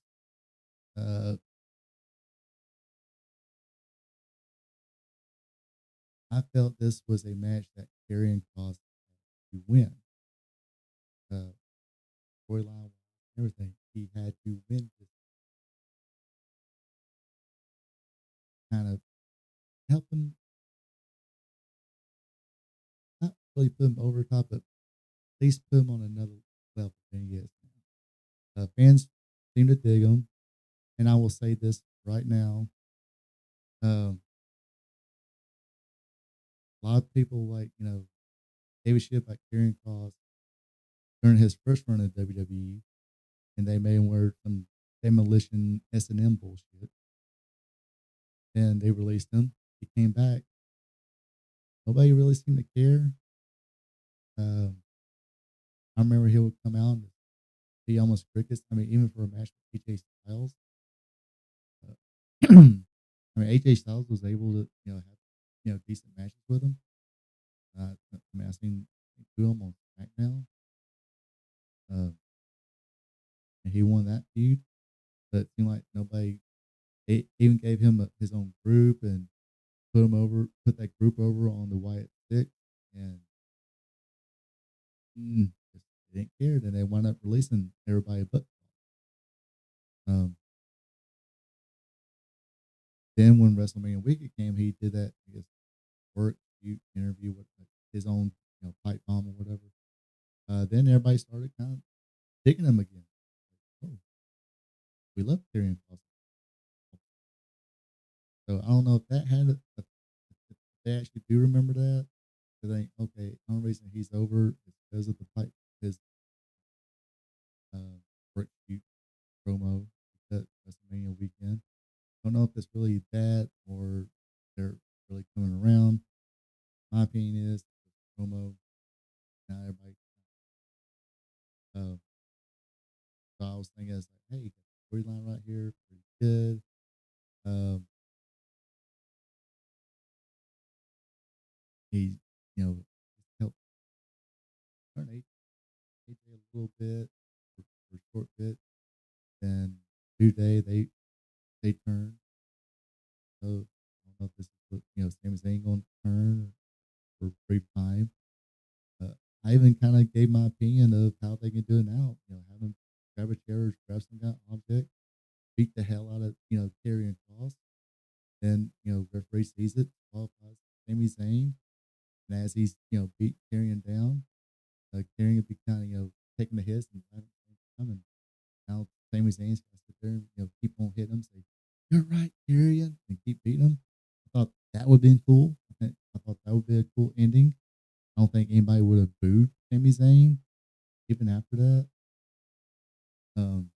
I felt this was a match that Karrion Kross had to win. Storyline, everything. He had to win this, kind of help him, not really put him over the top, but at least put him on another level than he is now. Fans seem to dig him, and I will say this right now. A lot of people gave a shit about Karrion Kross during his first run in WWE, and they made him wear some demolition S&M bullshit. And they released him. He came back. Nobody really seemed to care. I remember he would come out and be almost crickets. I mean, even for a match with AJ Styles. I mean, AJ Styles was able to, have, decent matches with him. I mean, I've seen two of them on SmackDown. And he won that feud. But it seemed like nobody even gave him his own group and put that group over on the Wyatt Six, and just didn't care. Then they wound up releasing everybody but. Then when WrestleMania weekend came, he did that, I guess, work interview with his own, pipe bomb or whatever. Then everybody started kind of digging him again. Like, oh, we love Karrion Kross. So I don't know if that had if they actually do remember that. They think, okay, the only reason he's over is because of the pipe, his work shoot promo at WrestleMania weekend. I don't know if it's really that or they're really coming around. My opinion is the promo. Now everybody. Uh, so I was thinking, it's like, hey, you got the storyline right here, pretty good. He, helped turn AJ a little bit for a short bit. Then New Day, they turn. So I don't know if this is what, Sami Zayn going to turn for a brief time. I even kind of gave my opinion of how they can do it now. Have him grab a chair or grab some kind of object, beat the hell out of, Karrion Kross. Then, referee sees it, qualifies Sami Zayn. And as he's, beat Karrion down, Karrion would be kind of, taking the hits and laughing at the same time. And now Sami Zayn's got to sit there and, keep on hitting him, say, "You're right, Karrion," and keep beating him. I thought that would have been cool. I thought that would be a cool ending. I don't think anybody would have booed Sami Zayn even after that. Um,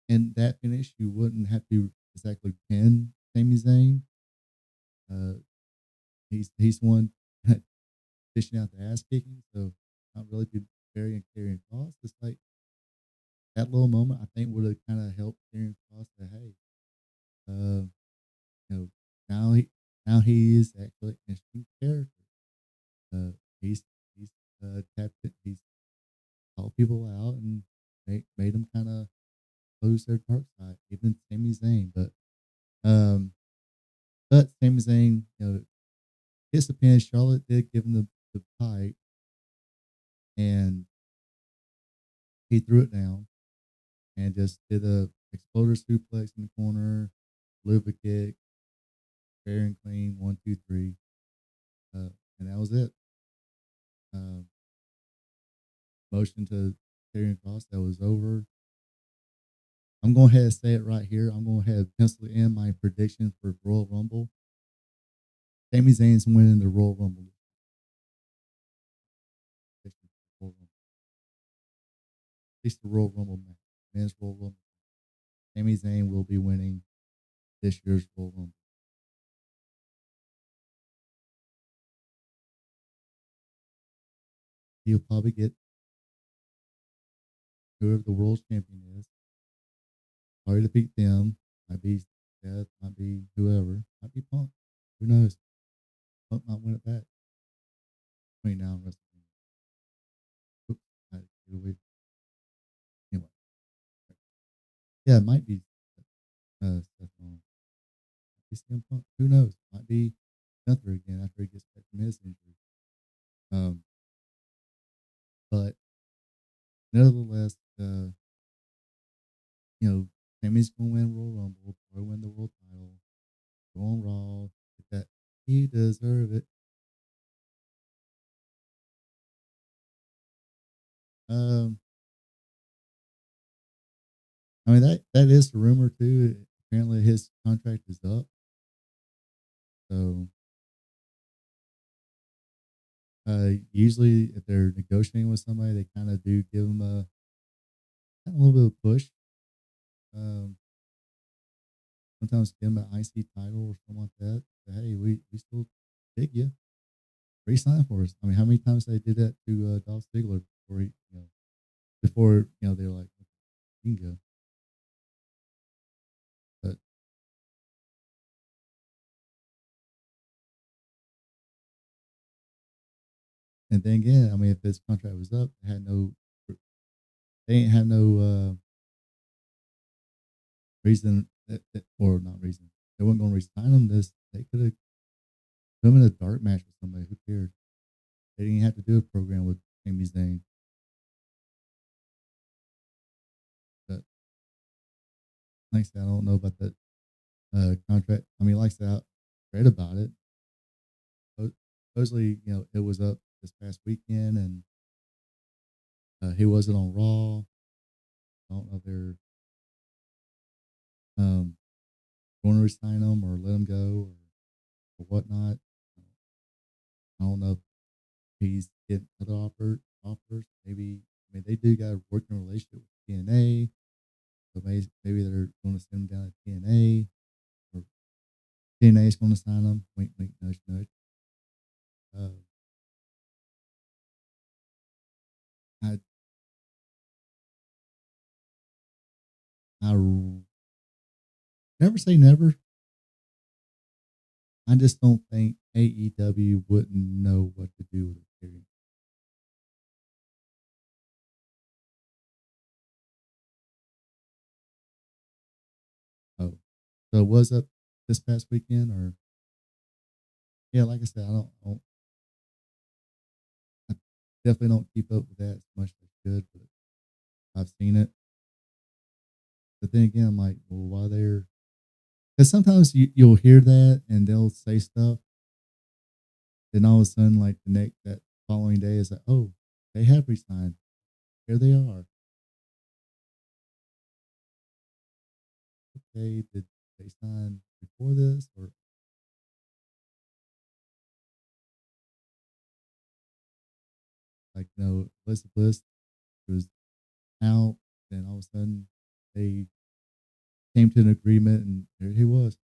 and that finish, you wouldn't have to exactly pin Sami Zayn. He's one fishing out the ass kicking, so not really be burying Karrion Kross. It's like that little moment I think would have kind of helped Karrion Kross to, hey, you know, now he is actually an interesting character. He's tapped it, he's called people out and made them kind of lose their dark side, even Sami Zayn. Um, but Sami Zayn, hits the pin. Charlotte did give him the pipe, and he threw it down and just did a exploder suplex in the corner, liver kick, fair and clean, 1, 2, 3, and that was it. Um, Motion to Karrion Kross, that was over. I'm going ahead and say it right here. I'm going ahead and pencil in my prediction for Royal Rumble. Sami Zayn's winning the Royal Rumble. At least the Royal Rumble match. Men's Royal Rumble. Sami Zayn will be winning this year's Royal Rumble. He'll probably get whoever the world champion is. Probably to beat them. Might be Seth, might be whoever. Might be Punk. Who knows? Punk might win it back. Between now and WrestleMania. Oops, I had to get away. Anyway. Yeah, it might be Seth Rollins. Might be CM Punk. Who knows? Might be Gunther again after he gets back from his injury. But nevertheless, Sammy's gonna win Royal Rumble, probably win the world title, go on Raw, get that he deserve it. Um, I mean that is the rumor too. Apparently his contract is up, so Usually if they're negotiating with somebody, they kind of do give them a little bit of push. Um, Sometimes give them an IC title or something like that. Say, hey, we still dig you. Resign for us. I mean, how many times they did that to Dolph Ziggler before they were like, you can go. But and then again, I mean, if this contract was up, they ain't had no reason or not reason. They weren't going to resign him. They could have put him in a dark match with somebody. Who cared? They didn't have to do a program with Sami Zayn. But like I said, I don't know about that contract. I mean, like I said, I read about it. Supposedly, it was up this past weekend, and he wasn't on Raw. I don't know if they're um, going to resign him or let him go or whatnot. I don't know if he's getting other offers. Maybe I mean they do got a working relationship with TNA, so maybe they're going to send him down to TNA, or TNA is going to sign him. Wink, wink, nudge, nudge. Uh, I I never say never. I just don't think AEW wouldn't know what to do with it. Period. Oh, so it was up this past weekend, or yeah, like I said, I definitely don't keep up with that as much as I should, but I've seen it. But then again, I'm like, well, why they're because sometimes you'll hear that and they'll say stuff, then all of a sudden, like that following day is like, oh, they have resigned. Here they are. Okay, did they sign before this or like Elizabeth Bliss was out, then all of a sudden they came to an agreement and there he was.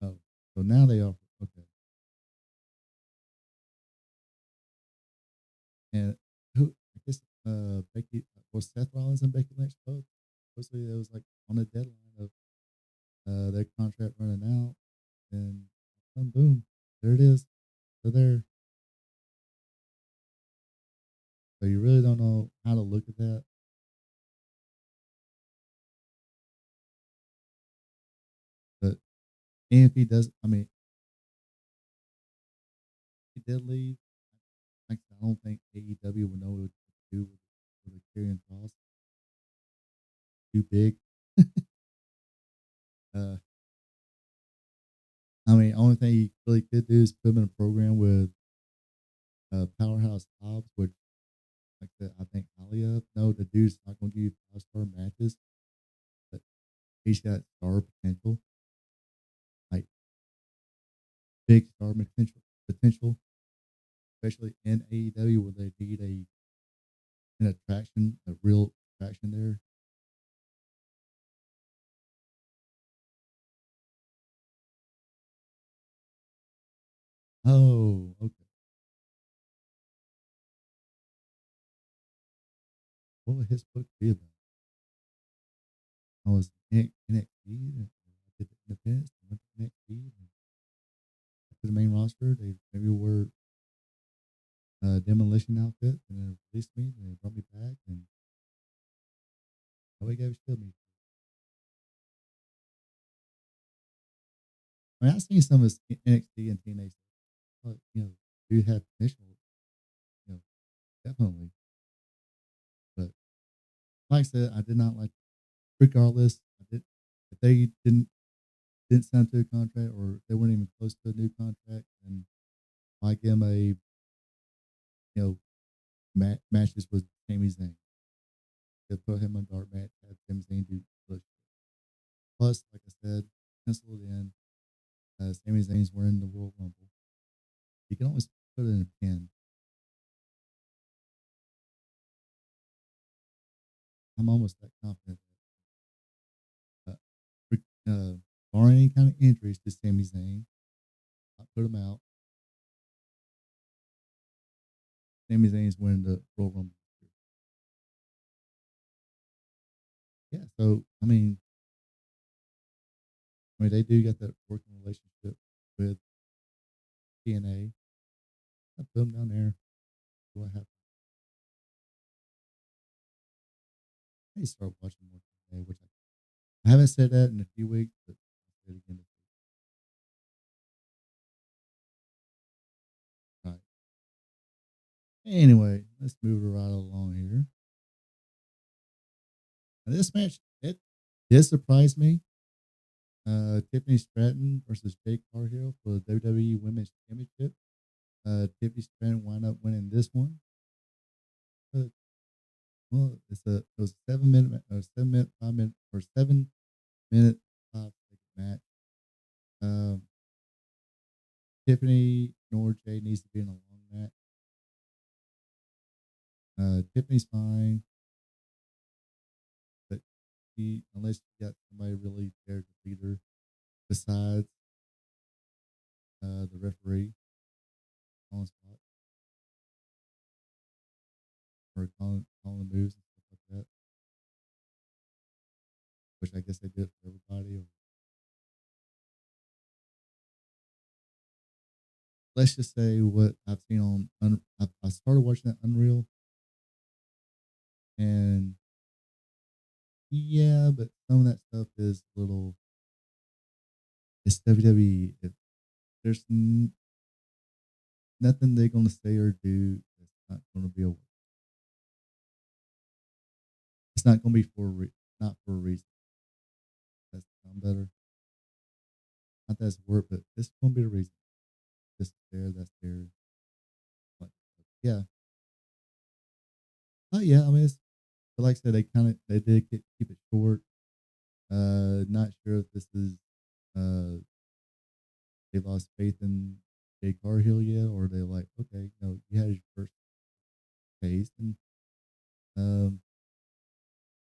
Oh, so now they offer okay. And who I guess Becky was Seth Rollins and Becky Lynch both. Supposedly it was like on the deadline of their contract running out, and boom, there it is. They're there. So you really don't know how to look at that. But and if he does, I mean, if he did leave. Like I don't think AEW would know what to do with a carrying cost. Too big. uh, I mean, only thing you really could do is put him in a program with Powerhouse Hobbs, which like that I think Alia. No, the dude's not going to give you 5-star matches, but he's got star potential, like big star potential, especially in AEW where they need an attraction, a real attraction there. Oh, okay. What would his book be about? I was in NXT and I did the independence. I went to NXT and to the main roster. They maybe were demolition outfit and then released me and they brought me back and nobody gave a shit me. I mean, I've seen some of his NXT and TNA stuff, but do have potential, you know, definitely. But like I said, I did not like. Regardless, I did if they didn't sign to a contract or they weren't even close to a new contract, and I give them a matches with Sami Zayn. They put him on dark match, have Sami Zayn do push. Plus, like I said, penciled in. Sami Zayn's wearing the World Rumble. You can always put it in a pen. I'm almost that confident that barring any kind of injuries to Sami Zayn, I put him out. Sami Zayn's winning the Royal Rumble. Yeah, so they do got that working relationship with TNA. I put them down there. See what happens. I need to start watching more TNA, which I haven't said that in a few weeks, but I'll say it again this week. All right. Anyway, let's move it right along here. Now, this match, it did surprise me. Tiffany Stratton versus Jade Cargill for the WWE Women's Championship. Tiffany Stratton wound up winning this one. Well, it was 7 minute, or 7 minute, 5 minute, or 7 minute, 5 second match. Um, Tiffany nor Jay needs to be in a long match. Tiffany's fine, but unless you got somebody really there to beat her, besides the referee on spot or calling the moves and stuff like that, which I guess they did for everybody. Or let's just say what I've seen on. I started watching that Unreal, and yeah, but some of that stuff is a little. It's WWE. There's nothing they're gonna say or do that's not gonna be a. It's not gonna be not for a reason. That's sound better. Not that's word, but it's gonna be the reason. This there, that's there. But yeah. Oh yeah. But like I said, they did keep it short. Not sure if this is uh they lost faith in Jay Carhill yet, or they like, okay, no, you had your first taste, and um,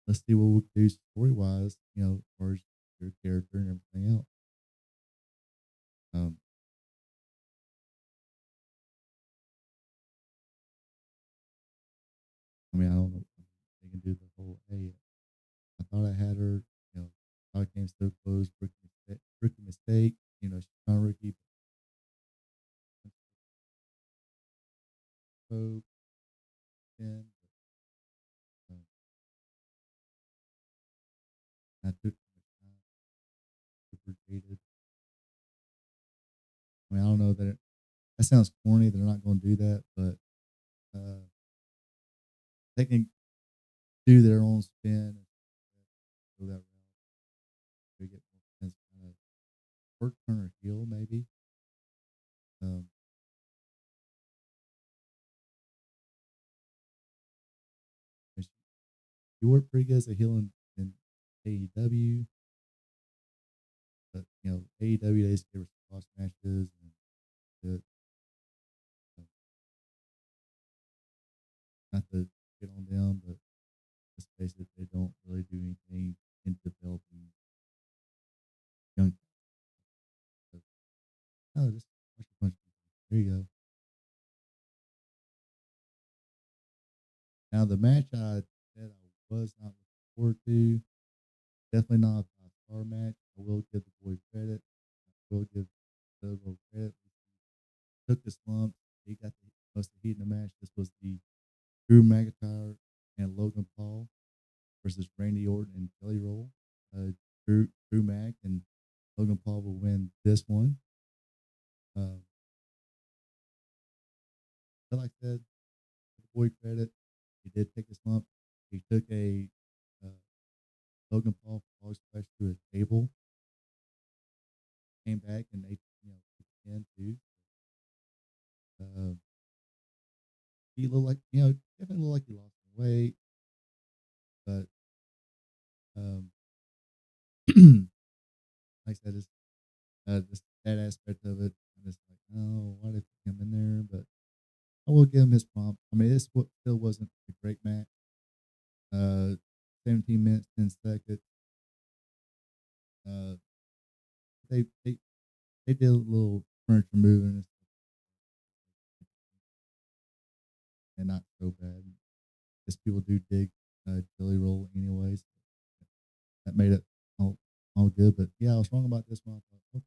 let's see what we can do story wise, as far as your character and everything else. Um, I don't know if they can do the whole. Hey, I thought I had her. How it came so close. Rookie mistake. She's not a rookie. But, and I took super jaded. I don't know that sounds corny. They're not going to do that, but uh, they can do their own spin and go that route. They get more fans kind of or turn or heel maybe. Um, you work pretty good as a heel in AEW, but AEW they just give us cross matches and good. Um, not to get on them, but let's face it, they don't really do anything in developing young. So, oh, just watch a bunch of people. There you go. Now the match I said I was not looking forward to. Definitely not a 5-star match. I will give the boy credit. I will give the boy credit. He took the slump. He got the most of the heat in the match. This was the Drew McIntyre and Logan Paul versus Randy Orton and Kelly Roll. Drew Mac and Logan Paul will win this one. But like I said, give the boy credit. He did take a slump. He took a uh, Logan Paul frog splash through a table, came back and they again too. Uh, he looked like definitely looked like he lost some weight, but um, like I said, it's just that aspect of it. I'm just like, oh, what if him in there, but I will give him his prompt. I mean, still wasn't a great match. 17 minutes, 10 seconds. Uh, they they they did a little furniture moving and not so bad. Because people do dig Jelly Roll anyways. That made it all good. But yeah, I was wrong about this one. I thought,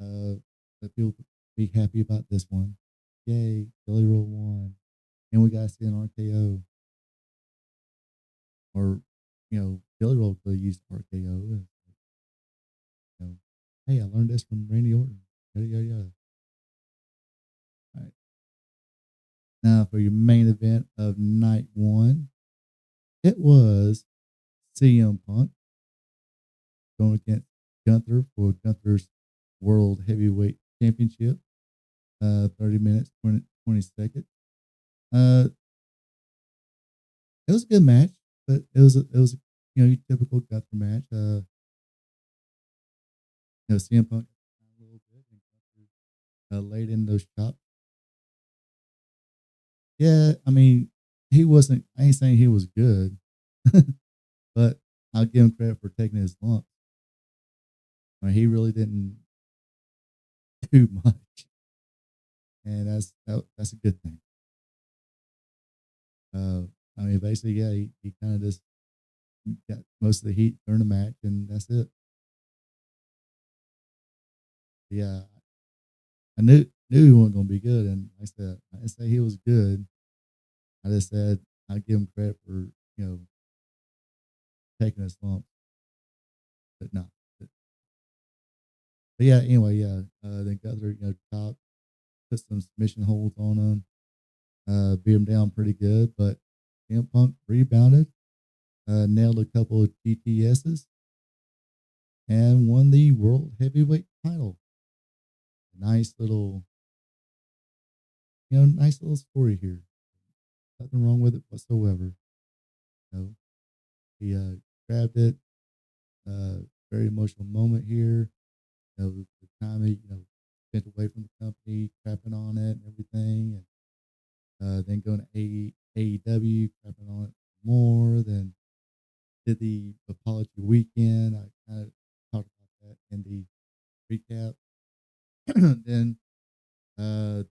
okay, let people be happy about this one. Yay, Jelly Roll won. And we got to see an RKO. Or, Jelly Roll could have used RKO. And, hey, I learned this from Randy Orton. Yada, yada, yada. All right. Now, for your main event of night one, it was CM Punk going against Gunther for Gunther's World Heavyweight Championship. 30 minutes, 20 seconds. It was a good match, but it was your typical Gunther match. CM Punk a little bit and Gunther laid in those chops. Yeah, I mean, he wasn't. I ain't saying he was good, but I'll give him credit for taking his lumps. I mean, he really didn't do much, and that's a good thing. I mean, basically, yeah, he kind of just got most of the heat during the match, and that's it. Yeah, I knew he wasn't gonna be good, and like I said, I didn't say he was good. I just said I give him credit for taking his lumps, but not. But yeah, anyway, yeah. Then Gunther, top, put some submission holds on him, beat him down pretty good, but CM Punk rebounded, nailed a couple of GTSs, and won the World Heavyweight title. Nice little, nice little story here. Nothing wrong with it whatsoever. He grabbed it. Very emotional moment here. The time he spent away from the company, crapping on it and everything, and then going to AEW, crapping on it more. Then did the apology weekend. I kind of talked about that in the recap. Then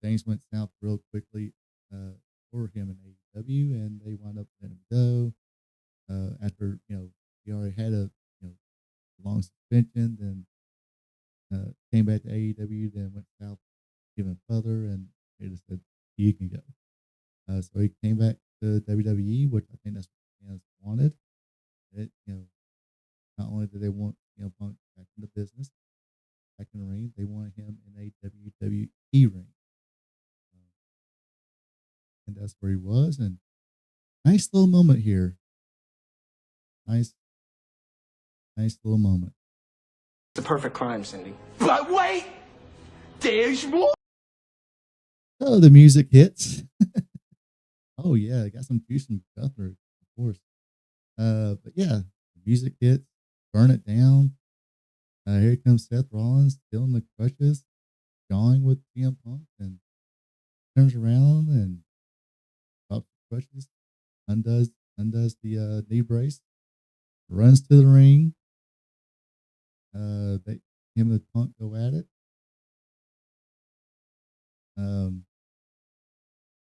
things went south real quickly for him in AEW, and they wound up letting him go after he already had a long suspension. Then came back to AEW, then went south even further, and they just said you can go. So he came back to WWE, which I think that's what fans wanted. It, not only did they want Punk back in the business, back in the ring, they wanted him in a WWE ring, and that's where he was. And nice little moment here. Nice, nice little moment. The perfect crime, Cindy. But wait! There's more! So the music hits. Oh yeah, got some juice from Gunther, of course. But yeah, the music hits. Burn it down. Here comes Seth Rollins, stealing the crutches, jawing with CM Punk, and turns around and drops the crutches, undoes the knee brace, runs to the ring. Him and Punk go at it.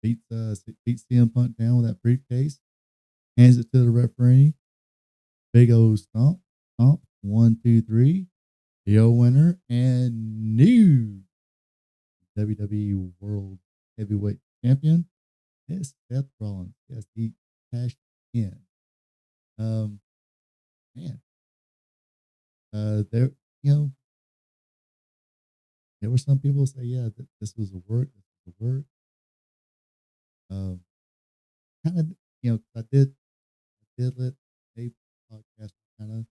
Beats CM Punk down with that briefcase, hands it to the referee. Big old stomp, stomp. 1, 2, 3. Your winner and new WWE World Heavyweight Champion is Seth Rollins. Yes, he cashed in. Man, there, there were some people say, yeah, this was a work. This was a work. Kind of, I did let a podcast kind of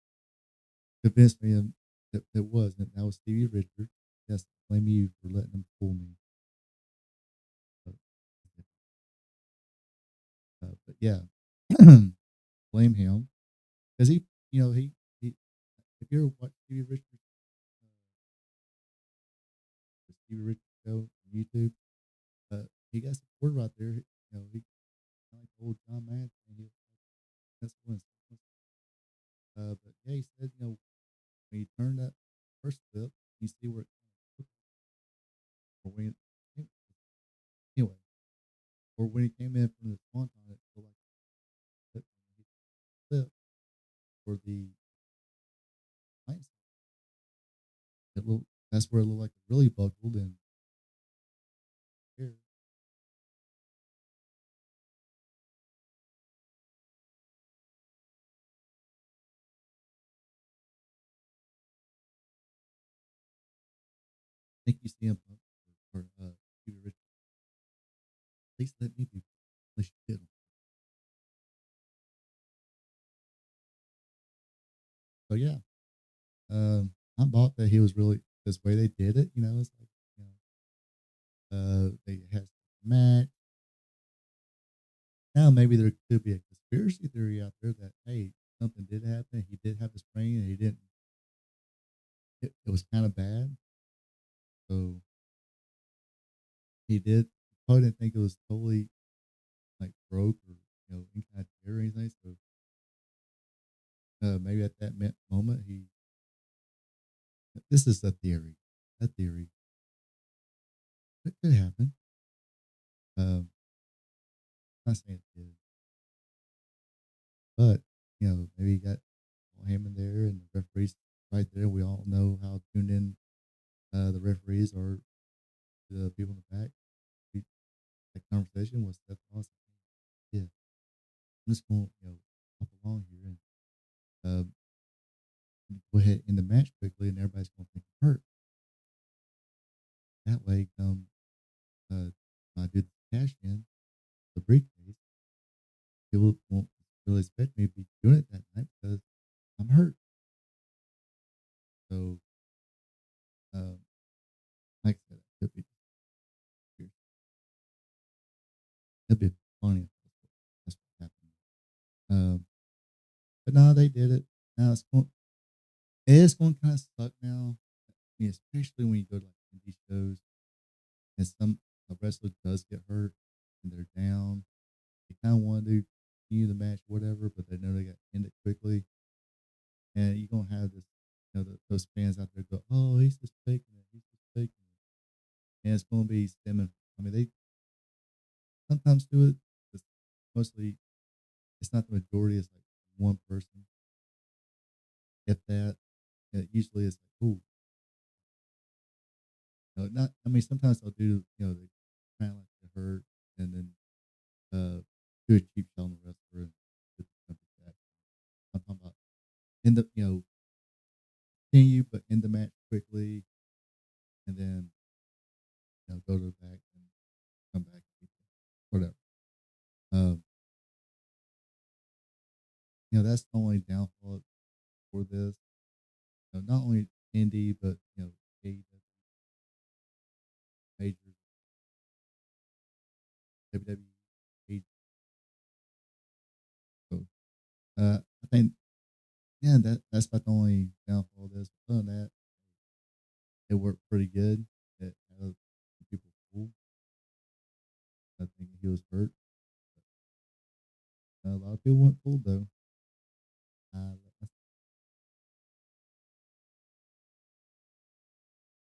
convince me that it wasn't. That was Stevie Richards. Yes, blame you for letting him fool me. But yeah, blame him because he. If you ever watch Stevie Richards ago on YouTube. He got support right there. He kind of like the old John Madden thing. He was like, that's one. But yeah, he said, when you turn that first clip, you see where it kind of took, or when anyway, or when he came in from the swanton, it felt like a clip when he clip for the light. It looked that's where it looked like it really buckled and here. I think you see him for Peter Richards. Please let me be. At least you did. So yeah, I bought that he was really this way they did it. It's like they had a match. Now maybe there could be a conspiracy theory out there that hey something did happen. He did have a sprain and he didn't. It was kind of bad. So he did. Probably didn't think it was totally like broke or any kind of tear or anything. So maybe at that moment he. This is a theory. A theory. It could happen. I'm not saying it did, but maybe he got him in there and the referees right there. We all know how tuned in the referees are to the people in the back. That conversation was Seth Rollins. Yeah, I'm just going hop along here and uh, go ahead in the match quickly, and everybody's going to think I'm hurt. That way, I do the cash in the briefcase. People won't really expect me to be doing it that night because I'm hurt. So, um, like I said, it could be it'd be funny. That's what happened. But no, they did it. Now it's going to kind of suck now, especially when you go to like indie shows and a wrestler does get hurt and they're down. They kind of want to continue the match, whatever, but they know they got to end it quickly. And you're going to have this, those fans out there go, oh, he's just faking it. He's just faking it. And it's going to be stemming. I mean, they sometimes do it, but mostly it's not the majority. It's like one person. If that, usually it's like, ooh, not. I mean, sometimes they'll do, they kind of like get hurt and then do a cheap shot on the wrestler and get the company back. I'm talking about in the, continue, but end the match quickly, and then go to the back and come back, and whatever. Um, that's the only downfall for this. Not only indie, but AEW majors, WWE. So I think yeah, that's about the only downfall of this. Other than that, it worked pretty good. It had people cool. I think he was hurt. A lot of people weren't fooled though. Uh,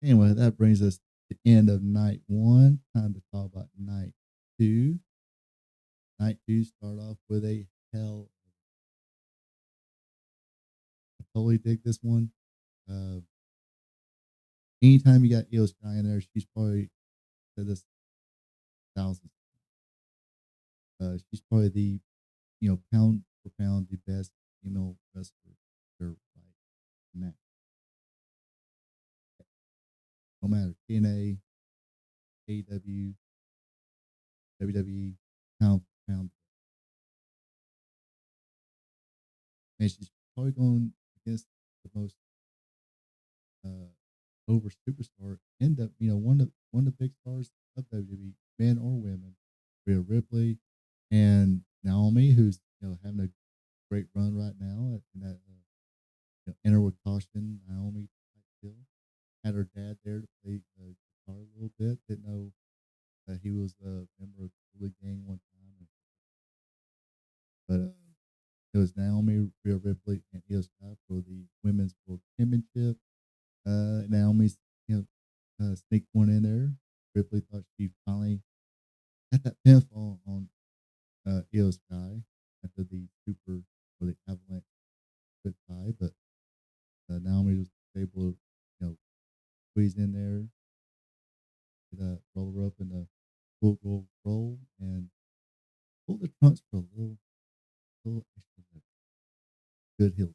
anyway, that brings us to the end of night one. Time to talk about night two. Night two start off with a hell. I totally dig this one. Uh, anytime you got Io Sky in there, she's probably said this thousands. She's probably the pound for pound the best female wrestler there right now. No matter TNA, AEW, WWE, pound for pound. And she's probably going against the most over superstar in the one of the big stars of WWE, men or women, Rhea Ripley and Naomi, who's having a great run right now in that enter with caution Naomi type deal. Had her dad there to play guitar a little bit. Didn't know that he was a member of the gang one time, but it was Naomi, Rhea Ripley, and Io Sky for the women's world championship. Naomi's sneaked one in there. Ripley thought she finally got that pinfall on Io Sky after the super or the avalanche quick tie, but Naomi was able to squeeze in there, roll her up in the full goal roll, and pull the trunks for a little extra lift. Good heel.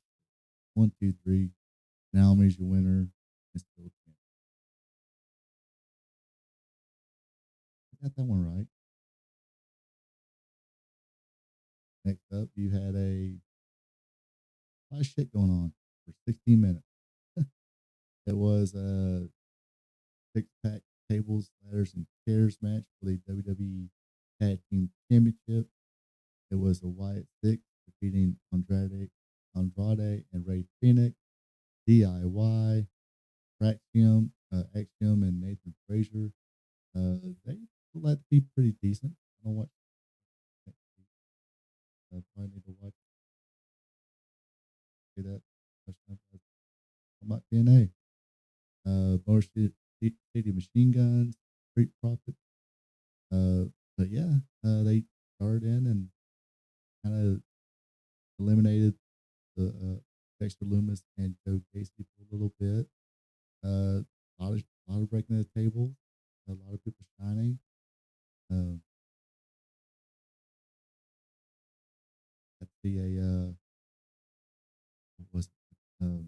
1, 2, 3. Naomi's your winner and still champ. I got that one right. Next up, you had a lot of shit going on for 16 minutes. It was a six-pack tables, ladders, and chairs match for the WWE Tag Team Championship. It was a Wyatt Six defeating Andrade and Ray Phoenix, DIY, Axiom, and Nathan Frazier. They look like to be pretty decent. I don't watch next week. Probably need to watch that. About TNA. Motor City Machine Guns, Street Profits. But yeah, they started in and kind of eliminated the Dexter Loomis and Joe Casey for a little bit. A lot of breaking the table, a lot of people shining. I see what was it?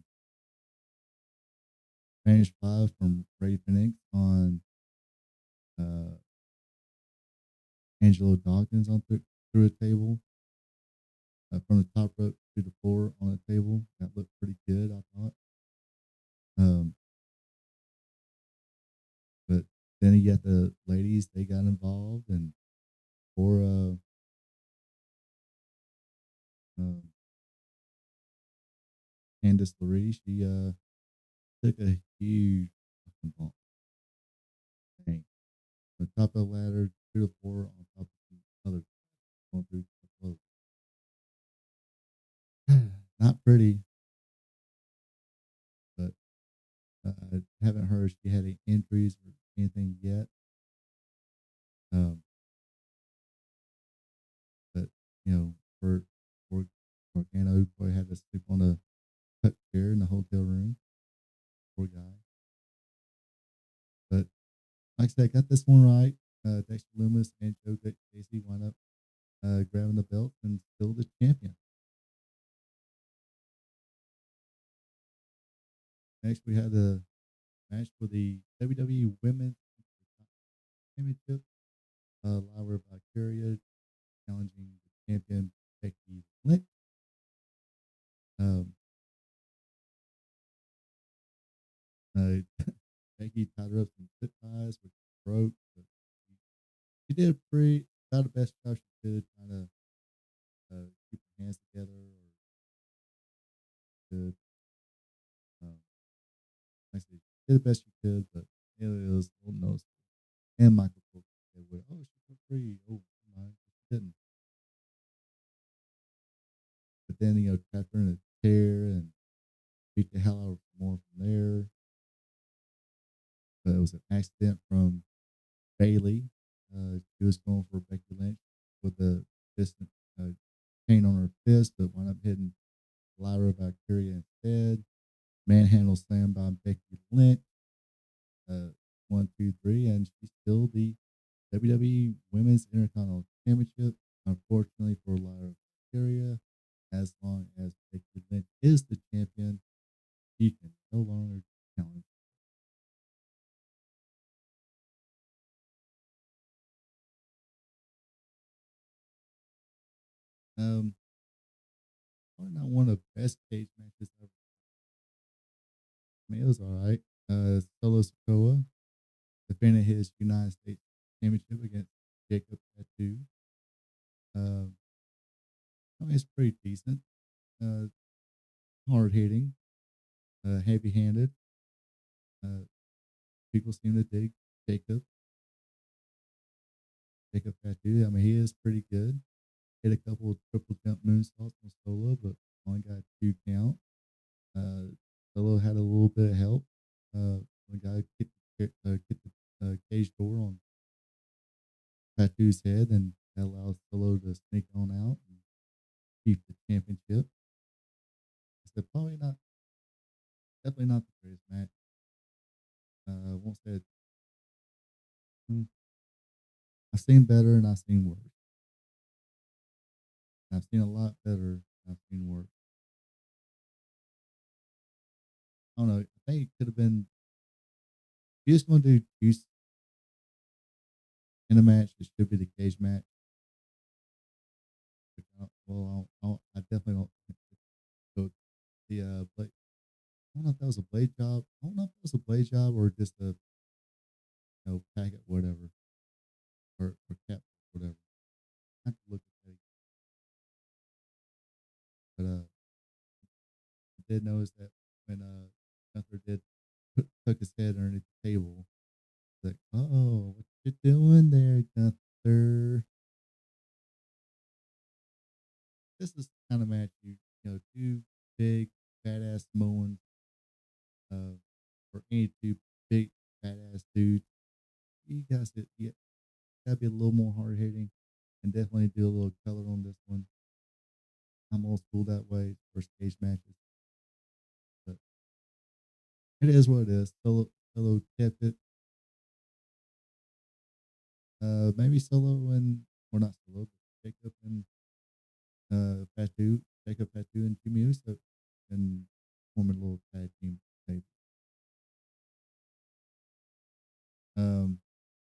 Spanish Fly from Ray Phoenix on uh, Angelo Dawkins through a table from the top rope to the floor on a table. That looked pretty good, I thought. But then you got the ladies; they got involved, and for Candice LeRae, she took a huge fucking bump. Dang. From the top of the ladder to the floor on top of the other going through the floor. Not pretty, but haven't heard she had any injuries or anything yet. Um, but for Organo, boy had to sleep on a cut chair in the hotel room. Poor guy. But like I said, got this one right. Dexter Loomis and Joe Casey wound up grabbing the belt and still the champion. Next, we had a match for the WWE Women's Championship. Lyra Valkyria challenging the champion Becky Lynch. Um, Becky tied her up some zip ties, which broke, but she did about the best job she could, trying to keep her hands together or could. Um, like I said, she did the best she could, but it was a little noticeable. And Michael Cole said, "Oh, she got free. Oh my, she didn't." But then trapped her in a chair and beat the hell out of her more from there. But it was an accident from Bailey. She was going for Becky Lynch with the fist chain on her fist, but wound up hitting Lyra Valkyria instead. Manhandle slam by Becky Lynch. 1, 2, 3, and she's still the WWE Women's Intercontinental Championship. Unfortunately for Lyra Valkyria, as long as Becky Lynch is the champion, she can no longer challenge. Probably not one of the best cage matches ever. I mean, it was all right. Solo Sikoa defended his United States Championship against Jacob Tattoo. I mean, it's pretty decent. Uh, Hard hitting, heavy handed. People seem to dig Jacob. Jacob Fatu. I mean, he is pretty good. Hit a couple of triple jump moonsaults on solo, but only got 2 count. Solo had a little bit of help. One guy kicked the cage door on Fatu's head, and that allowed Solo to sneak on out and keep the championship. So probably not, definitely not the greatest match. I won't say it. I've seen better and I've seen worse. I've seen a lot better and I've seen worse. I don't know. I think it could have been. If you're just going to do juice in a match, it should be the cage match. Well, I definitely don't think so. The blade. I don't know if that was a blade job. I don't know if that was a blade job or just a packet whatever or cap whatever. I have to look at that. But I did notice that when Gunther did took his head underneath the table, like, oh, what you doing there, Gunther? This is the kind of match two big badass Samoans, or any two big badass dudes. You gotta be a little more hard hitting and definitely do a little color on this one. I'm old school that way for stage matches, but it is what it is. Solo kept it. Maybe Solo and or not Solo, but Jacob and Fatu, Jacob Fatu and Jimmy Uso, and form a little tag team. Maybe.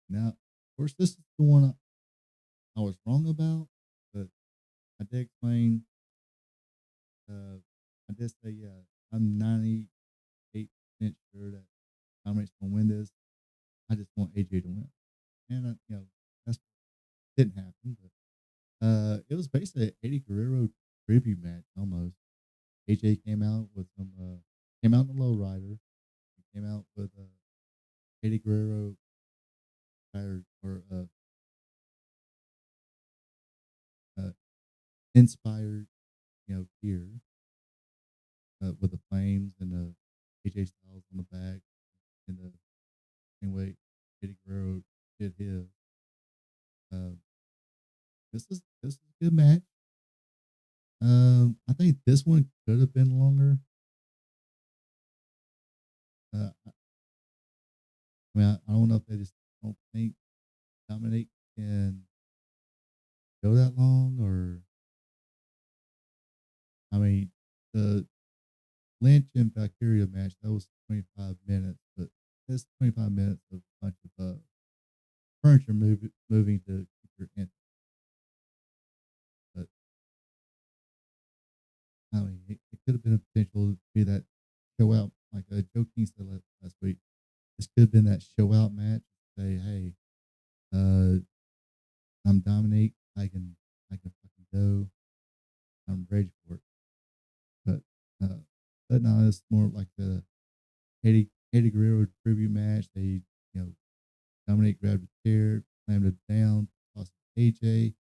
Now, of course, this is the one I was wrong about, but I did explain. I did say, yeah, I'm 98% sure that Dominic's gonna win this. I just want AJ to win, and that's didn't happen. But it was basically an Eddie Guerrero tribute match almost. AJ came out in the low rider. He came out with Eddie Guerrero uh, inspired, gear with the flames and the AJ Styles on the back, and the same way Eddie Guerrero did his. Uh, this is a good match. I think this one could have been longer. I mean, I don't know if they just don't think Dominic can go that long, or I mean, the Lynch and Valkyria match that was 25 minutes, but that's 25 minutes of a bunch of furniture moving to keep your interest. But I mean, it could have been a potential to be that show out, like Joe King said last week. This could have been that show out match. Say, hey, uh, I'm Dominic. I can fucking go. I'm ready for it. But uh, but no, it's more like the Eddie Guerrero tribute match. They Dominic grabbed a chair, slammed it down, tossed it to AJ.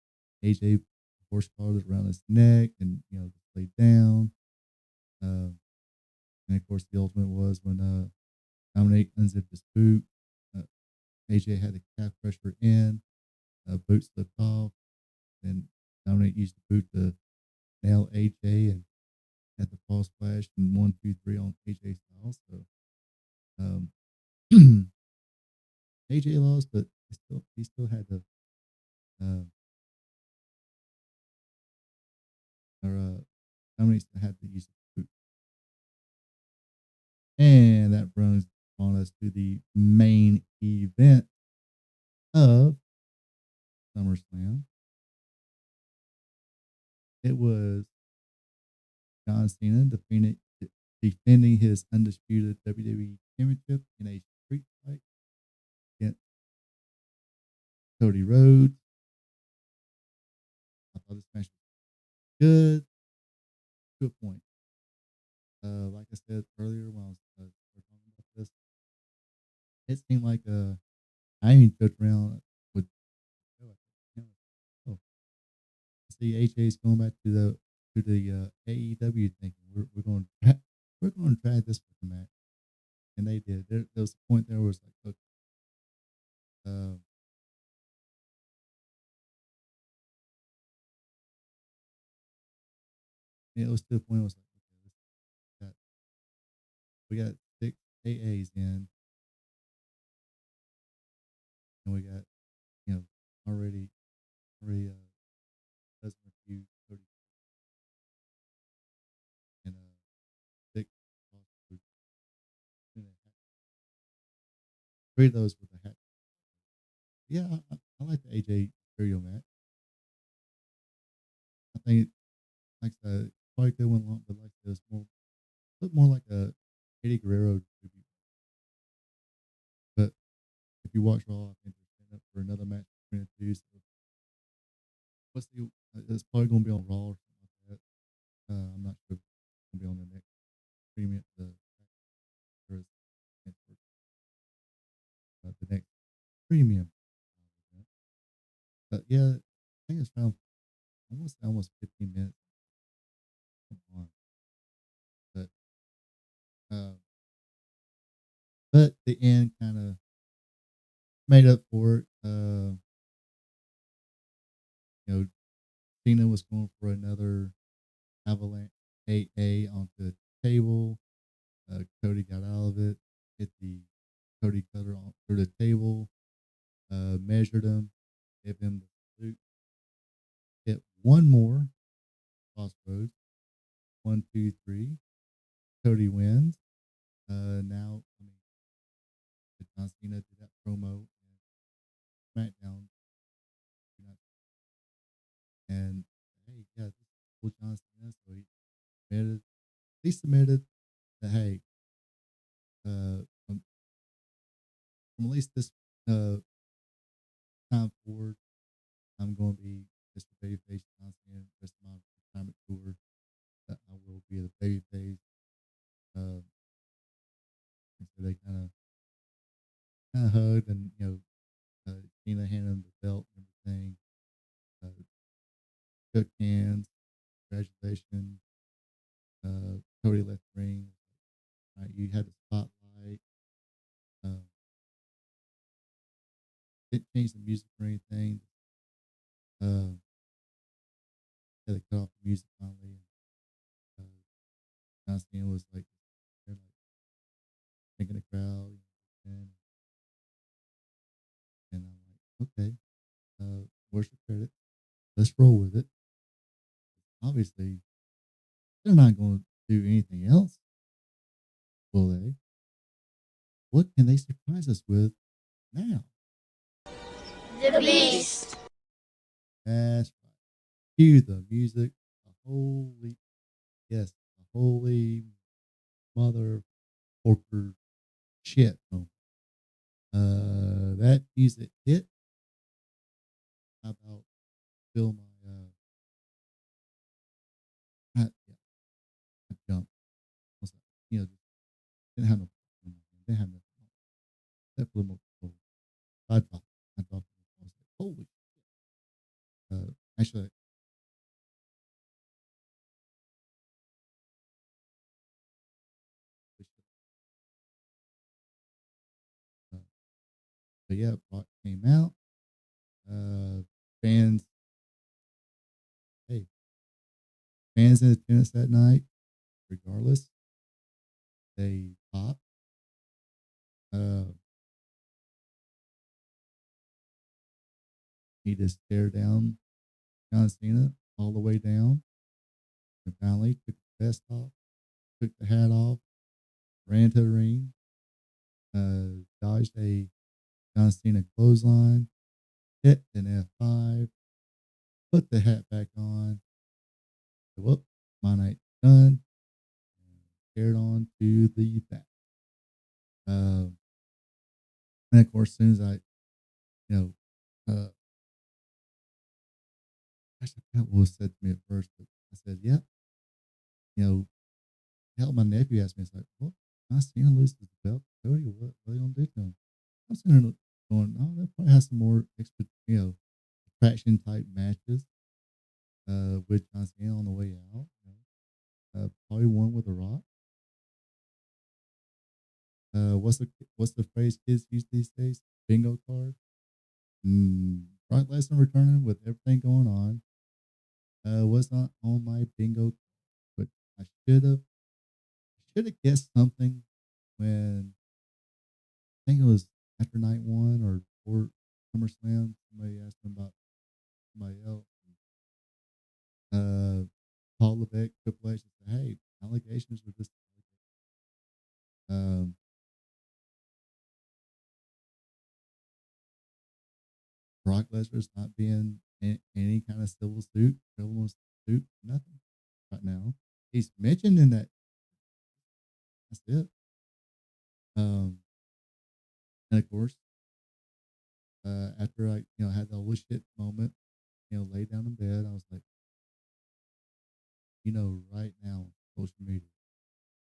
AJ horse collar around his neck, and laid down. And of course, the ultimate was when Dominic unzipped his boot. Uh, AJ had the calf crusher in. Boot slipped off, and Dominic used the boot to nail AJ and had the false splash and 1, 2, 3 on AJ Styles. So um, AJ lost, but he still had to uh, or Dominic still had to use the boot. And that brings on us to the main event of SummerSlam. It was John Cena defending his undisputed WWE Championship in a street fight against Cody Rhodes. I thought this match was good to a point. Like I said earlier when I was talking about this, it seemed like I ain't joke around with. Oh, see, AJ's going back to the AEW thinking we're going we're going to try this with the match, and they did. There was a point there was like, look, uh, it was to the point it was like, okay, we got 6 AAs in, and we got already dozen a few 30 and 6 also in a hat. 3 of those with a hat. Yeah, I like the AJ Imperial match. I think like the probably could went long, but like this more look more like a Eddie Guerrero tribute. But if you watch Raw, I think they're setting up for another match between the two. So what's the it's probably going to be on Raw or something like that. I'm not sure if it's going to be on the next premium or the next premium. But yeah, I think it's around almost 15 minutes. Come on, but uh, but the end kind of made up for it. Cena was going for another avalanche AA onto the table. Cody got out of it, hit the Cody cutter on through the table, measured him, gave him the salute, hit one more crossroads. 1, 2, 3. Cody wins. Now, I mean, John Cena did that promo and SmackDown, and hey, yeah, this is cool John Cena. So he submitted that hey, from at least this uh time forward, I'm going to be Mr. Babyface John Cena the rest of my retirement tour. That I will be the babyface. Uh, and so they kind of hugged, and Cena handed him the belt and everything. Uh, Shook hands. Congratulations. Cody left the ring. All right, you had the spotlight. Uh, didn't change the music or anything. Uh, Had to cut off the music finally. And, John Cena was like, they're like thinking the crowd, and I'm like, okay, where's the credit? Let's roll with it. Obviously, they're not going to do anything else, will they? What can they surprise us with now? The Beast. That's right. Cue the music. The holy, yes, the holy mother porker shit. Oh, that music hit. How about fill my yeah, I jumped. Was like, just didn't have no didn't have no that blew my soul. I dropped. I dropped. I was like, holy. Actually, uh, but yeah, Brock came out. Fans, hey, fans in attendance that night, regardless, they popped. Uh, he just stared down John Cena all the way down, and finally took the vest off, took the hat off, ran to the ring, dodged a John Cena clothesline, hit an F5, put the hat back on. Whoop, my night's done. And carried on to the back. And of course, as soon as I, you know, actually, I forgot what was said to me at first, but I said, yeah, hell, my nephew asked me, it's like, well, I seen him lose the belt. Cody, what are they going to do to him? I'm sitting there going, oh, that probably has some more extra, attraction type matches. With John Cena on the way out. Probably one with a Rock. What's the phrase kids use these days? Bingo card. Brock Lesnar returning with everything going on. Was not on my bingo, but I should have guessed something when I think it was after night one or before SummerSlam. Somebody asked me about somebody else. Paul Levesque, Triple H said, "Hey, allegations were just um, Brock Lesnar's not being in any kind of criminal suit, nothing right now. He's mentioned in that. That's it. Um, and of course, after I had the holy shit moment, lay down in bed, I was like, right now, social media,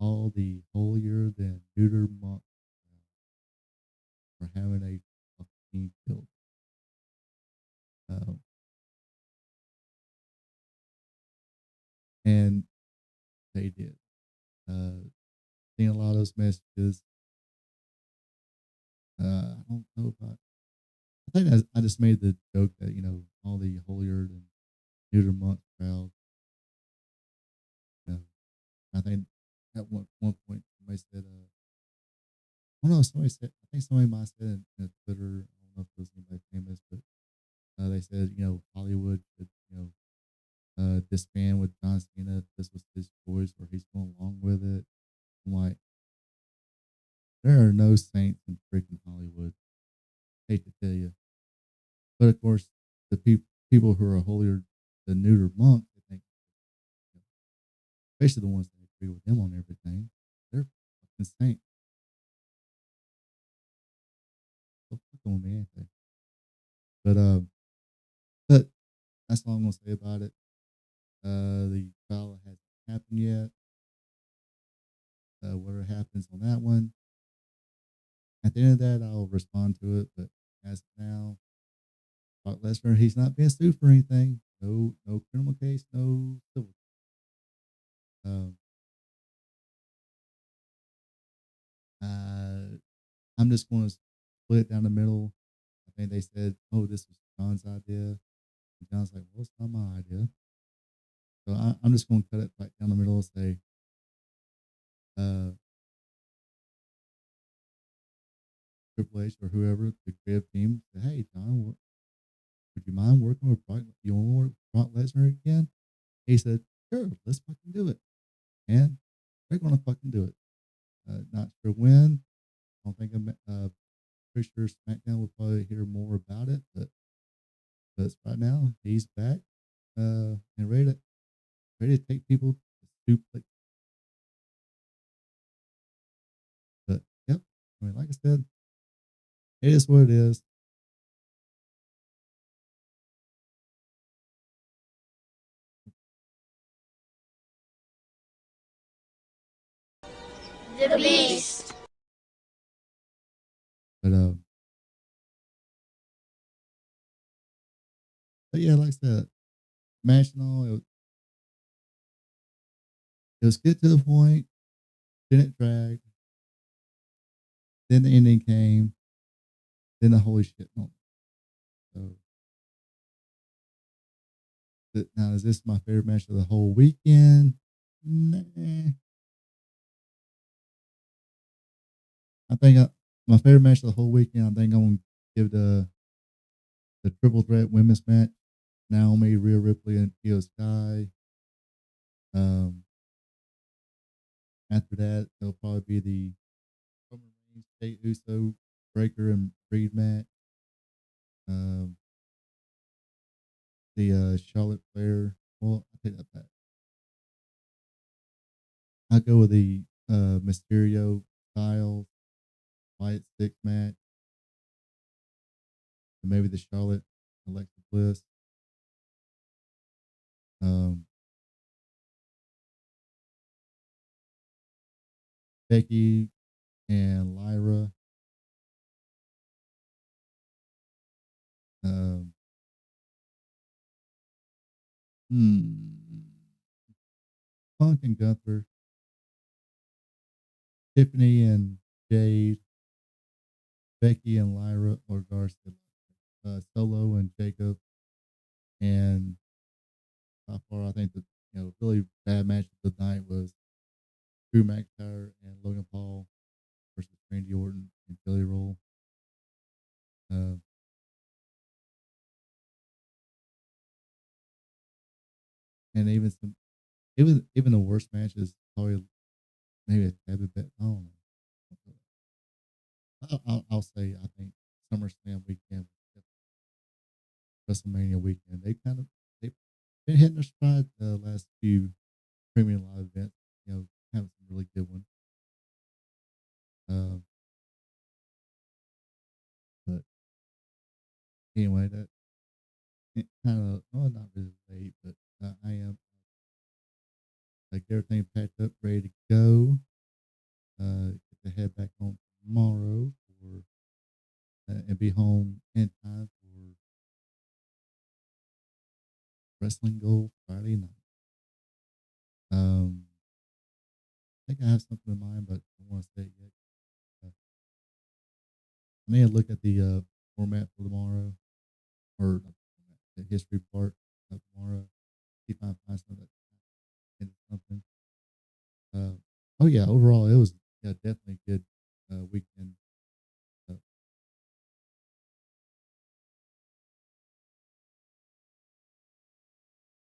all the holier than neuter monks are having a fucking field. Um, and they did. Seeing a lot of those messages. I don't know if I think I just made the joke that all the holier than neuter monk crowd. You know, I think at one point somebody said, I don't know, somebody said, I think somebody might have said in Twitter, I don't know if it was anybody famous, but they said, Hollywood should, disband with John Cena if this was his choice or he's going along with it. I'm like, there are no saints in freaking Hollywood. Hate to tell you. But of course, the people who are holier than neuter monks, I think, especially the ones that agree with him on everything, they're fucking saints. So fucking with me, ain't they? But that's all I'm gonna say about it. The trial hasn't happened yet. Whatever happens on that one, at the end of that, I'll respond to it. But as of now, Brock Lesnar, he's not being sued for anything. No criminal case, no civil. Um, uh, I'm just going to split it down the middle. I think they said, "Oh, this was John's idea." And John's like, "Well, it's not my idea." So I'm just going to cut it right down the middle and say, uh, Triple H or whoever, the creative team, said, "Hey, John, would you mind working with Brock? You want to work with Brock Lesnar again?" He said, "Sure, let's fucking do it." And they're going to fucking do it. Not sure when. I don't think I'm pretty sure SmackDown will probably hear more about it, but right now he's back and ready to take people to stupid. But yep, I mean, like I said, it is what it is. The Beast. But but yeah, like I said, match and all, it was good to the point. Didn't drag. Then the ending came. Then the holy shit moment. So now, is this my favorite match of the whole weekend? Nah. I think my favorite match of the whole weekend. I think I'm gonna give the triple threat women's match. Naomi, Rhea Ripley, and Io Sky. Um, After that, it'll probably be the Roman Reigns, Jey Uso, Breaker, and Reed match. Um, the Charlotte Flair. Well, I take that back. I'll go with the Mysterio Styles White Stick match, and maybe the Charlotte Alexa Bliss. Um, Becky and Lyra Um, hmm, Punk and Gunther, Tiffany and Jade, Becky and Lyra or Garcia, Solo and Jacob, and by far I think the really bad match of the night was Drew McIntyre and Logan Paul versus Randy Orton and Billy Roll. Uh, and even the worst matches probably maybe a tad bit better. I don't know. I'll say I think SummerSlam weekend, WrestleMania weekend, they've been hitting their stride the last few premium live events. Having some really good ones. Uh, but anyway, that kind of not really late, but I am like everything packed up, ready to go. Get to head back home tomorrow and be home in time for Wrestling Gold Friday night. I think I have something in mind, but I don't want to say it yet. I need to look at the format for tomorrow, or not the format, the history part of tomorrow. See if I can find something into something. Oh yeah, overall it was definitely a good weekend. Uh,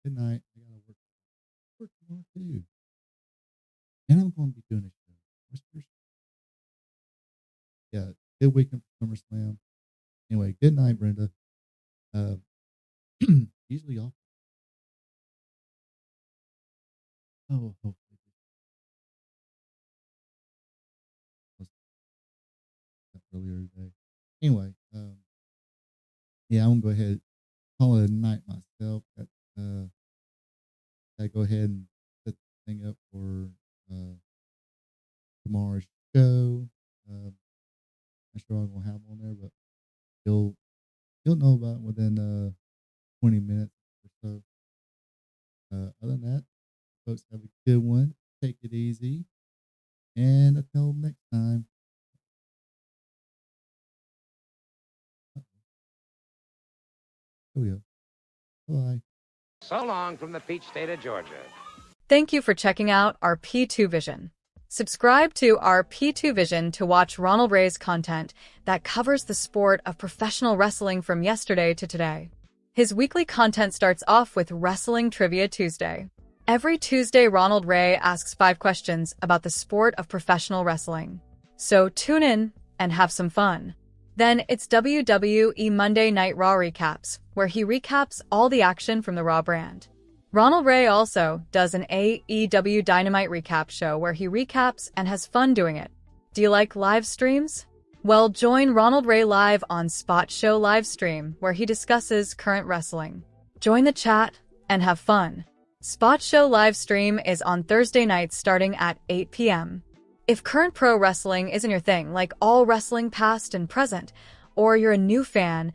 Good night. I gotta work tomorrow too, and I'm going to be doing a show. Yeah, good weekend for SummerSlam. Anyway, good night, Brenda. Uh, usually off. Oh, hopefully was earlier today. Anyway, yeah, I'm gonna go ahead and call it a night myself. Uh, I go ahead and set the thing up for uh, tomorrow's show. Not sure I'm gonna have on there, but you'll you'll know about it within 20 minutes or so. Other than that, folks, have a good one. Take it easy, and until next time. Here we go. Bye. So long from the peach state of Georgia. Thank you for checking out our P2 Vision. Subscribe to our P2 Vision to watch Ronald Ray's content that covers the sport of professional wrestling from yesterday to today. His weekly content starts off with Wrestling Trivia Tuesday. Every Tuesday, Ronald Ray asks 5 questions about the sport of professional wrestling. So tune in and have some fun. Then it's WWE Monday Night Raw Recaps, where he recaps all the action from the Raw brand. Ronald Ray also does an AEW Dynamite recap show where he recaps and has fun doing it. Do you like live streams? Well, join Ronald Ray live on Spot Show Livestream, where he discusses current wrestling. Join the chat and have fun. Spot Show Livestream is on Thursday nights starting at 8 p.m. If current pro wrestling isn't your thing, like all wrestling past and present, or you're a new fan